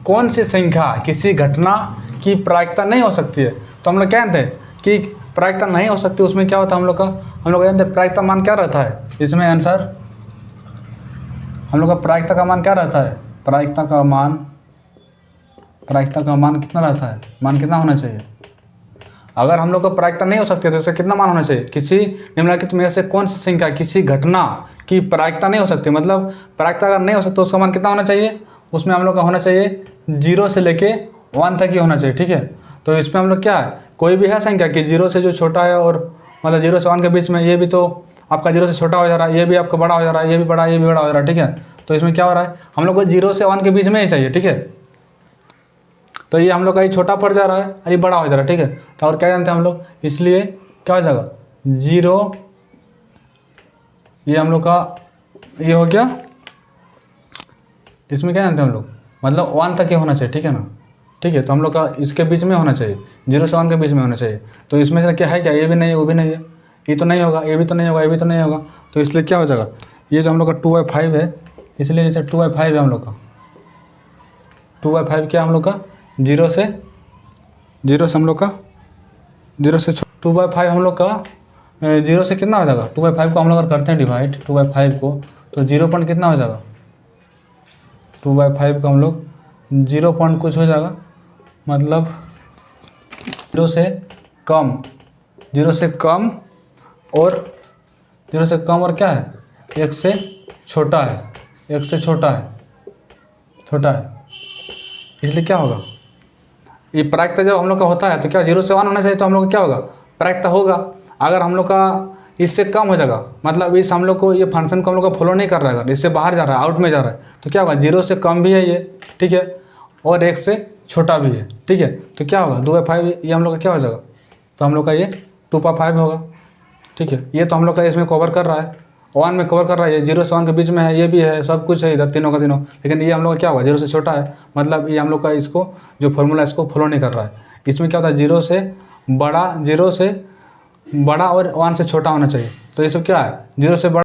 कौन सी संख्या किसी घटना की प्रायिकता नहीं हो सकती है। तो हम लोग क्या जानते हैं कि प्रायिकता नहीं हो सकती, उसमें क्या होता है हम लोग जानते हैं प्रायिकता मान क्या रहता है, इसमें आंसर हम लोग का प्रायिकता का मान क्या रहता है, प्रायिकता का मान कितना रहता है, मान कितना होना चाहिए। अगर हम लोग को प्रायिकता नहीं हो सकती है तो इसका कितना मान होना चाहिए, किसी निम्नलिखित में से कौन सी संख्या किसी घटना की प्रायिकता नहीं हो सकती, मतलब प्रायिकता अगर नहीं हो सकती तो उसका मान कितना होना चाहिए, उसमें हम लोग का होना चाहिए 0 से लेके 1 तक ही होना चाहिए, ठीक है। तो इसमें हम लोग क्या है, कोई भी है संख्या कि 0 से जो छोटा है और मतलब 0 से 1 के बीच में, ये भी तो आपका 0 से छोटा हो जा रहा है, ये भी आपका बड़ा हो जा रहा है, ये भी बड़ा, ये भी बड़ा हो जा रहा है, ठीक है। तो इसमें क्या हो रहा है, हम लोग को 0 से 1 के बीच में ही चाहिए, ठीक है। तो ये हम लोग का ये छोटा पड़ जा रहा है और ये बड़ा हो जा रहा है, ठीक है। तो और क्या जानते हैं हम लोग, इसलिए क्या हो जाएगा 0, ये हम लोग का ये हो गया। इसमें क्या जानते हैं हम लोग, मतलब 1 तक ही होना चाहिए, ठीक है ना, ठीक है। तो हम लोग का इसके बीच में होना चाहिए, 0 से 1 के बीच में होना चाहिए। तो इसमें से क्या है, क्या ये भी नहीं है, वो भी नहीं है, ये तो नहीं होगा, ये भी तो नहीं होगा, ये भी तो नहीं होगा। तो इसलिए क्या हो जाएगा, ये जो हम लोग का 2/5 है, इसलिए जैसे 2/5 है हम लोग का, 2/5 क्या हम लोग का 0 से हम लोग का 0 से 2/5 हम लोग का 0 से कितना हो जाएगा, 2/5 को हम लोग अगर करते हैं डिवाइड 2/5 को, तो 0 पॉइंट कितना हो जाएगा, 2/5 को हम लोग 0 पॉइंट कुछ हो जाएगा, मतलब 0 से कम, 0 से कम और 0 से कम और क्या है, 1 से छोटा है, 1 से छोटा है। इसलिए क्या होगा, ये प्रायिकता जब हम लोग का होता है तो क्या 0 से 1 होना चाहिए, तो हम लोग का क्या होगा, प्रायिकता होगा। अगर हम लोग का इससे कम हो जाएगा, मतलब इस हम लोग को ये फंक्शन को हम लोग का फॉलो नहीं कर रहा है, अगर इससे बाहर जा रहा है, आउट में जा रहा है, तो क्या होगा 0 से कम भी है ये, ठीक है, और 1 से छोटा भी है, ठीक है। तो क्या होगा 2/5, ये हम लोग का क्या हो जाएगा, तो हम लोग का ये 2/5 होगा, ठीक है। ये तो हम लोग का इसमें कवर कर रहा है, 1 में कवर कर रहा है, ये 0 से 1 के बीच में है, ये भी है, सब कुछ है इधर, तीनों का तीनों। लेकिन ये हम लोग का क्या होगा 0 से छोटा है, मतलब ये हम लोग का इसको जो फॉर्मूला इसको फॉलो नहीं कर रहा है। इसमें क्या होता है 0 से बड़ा और 1 से छोटा होना चाहिए। तो ये सब क्या है, 0 से बड़ा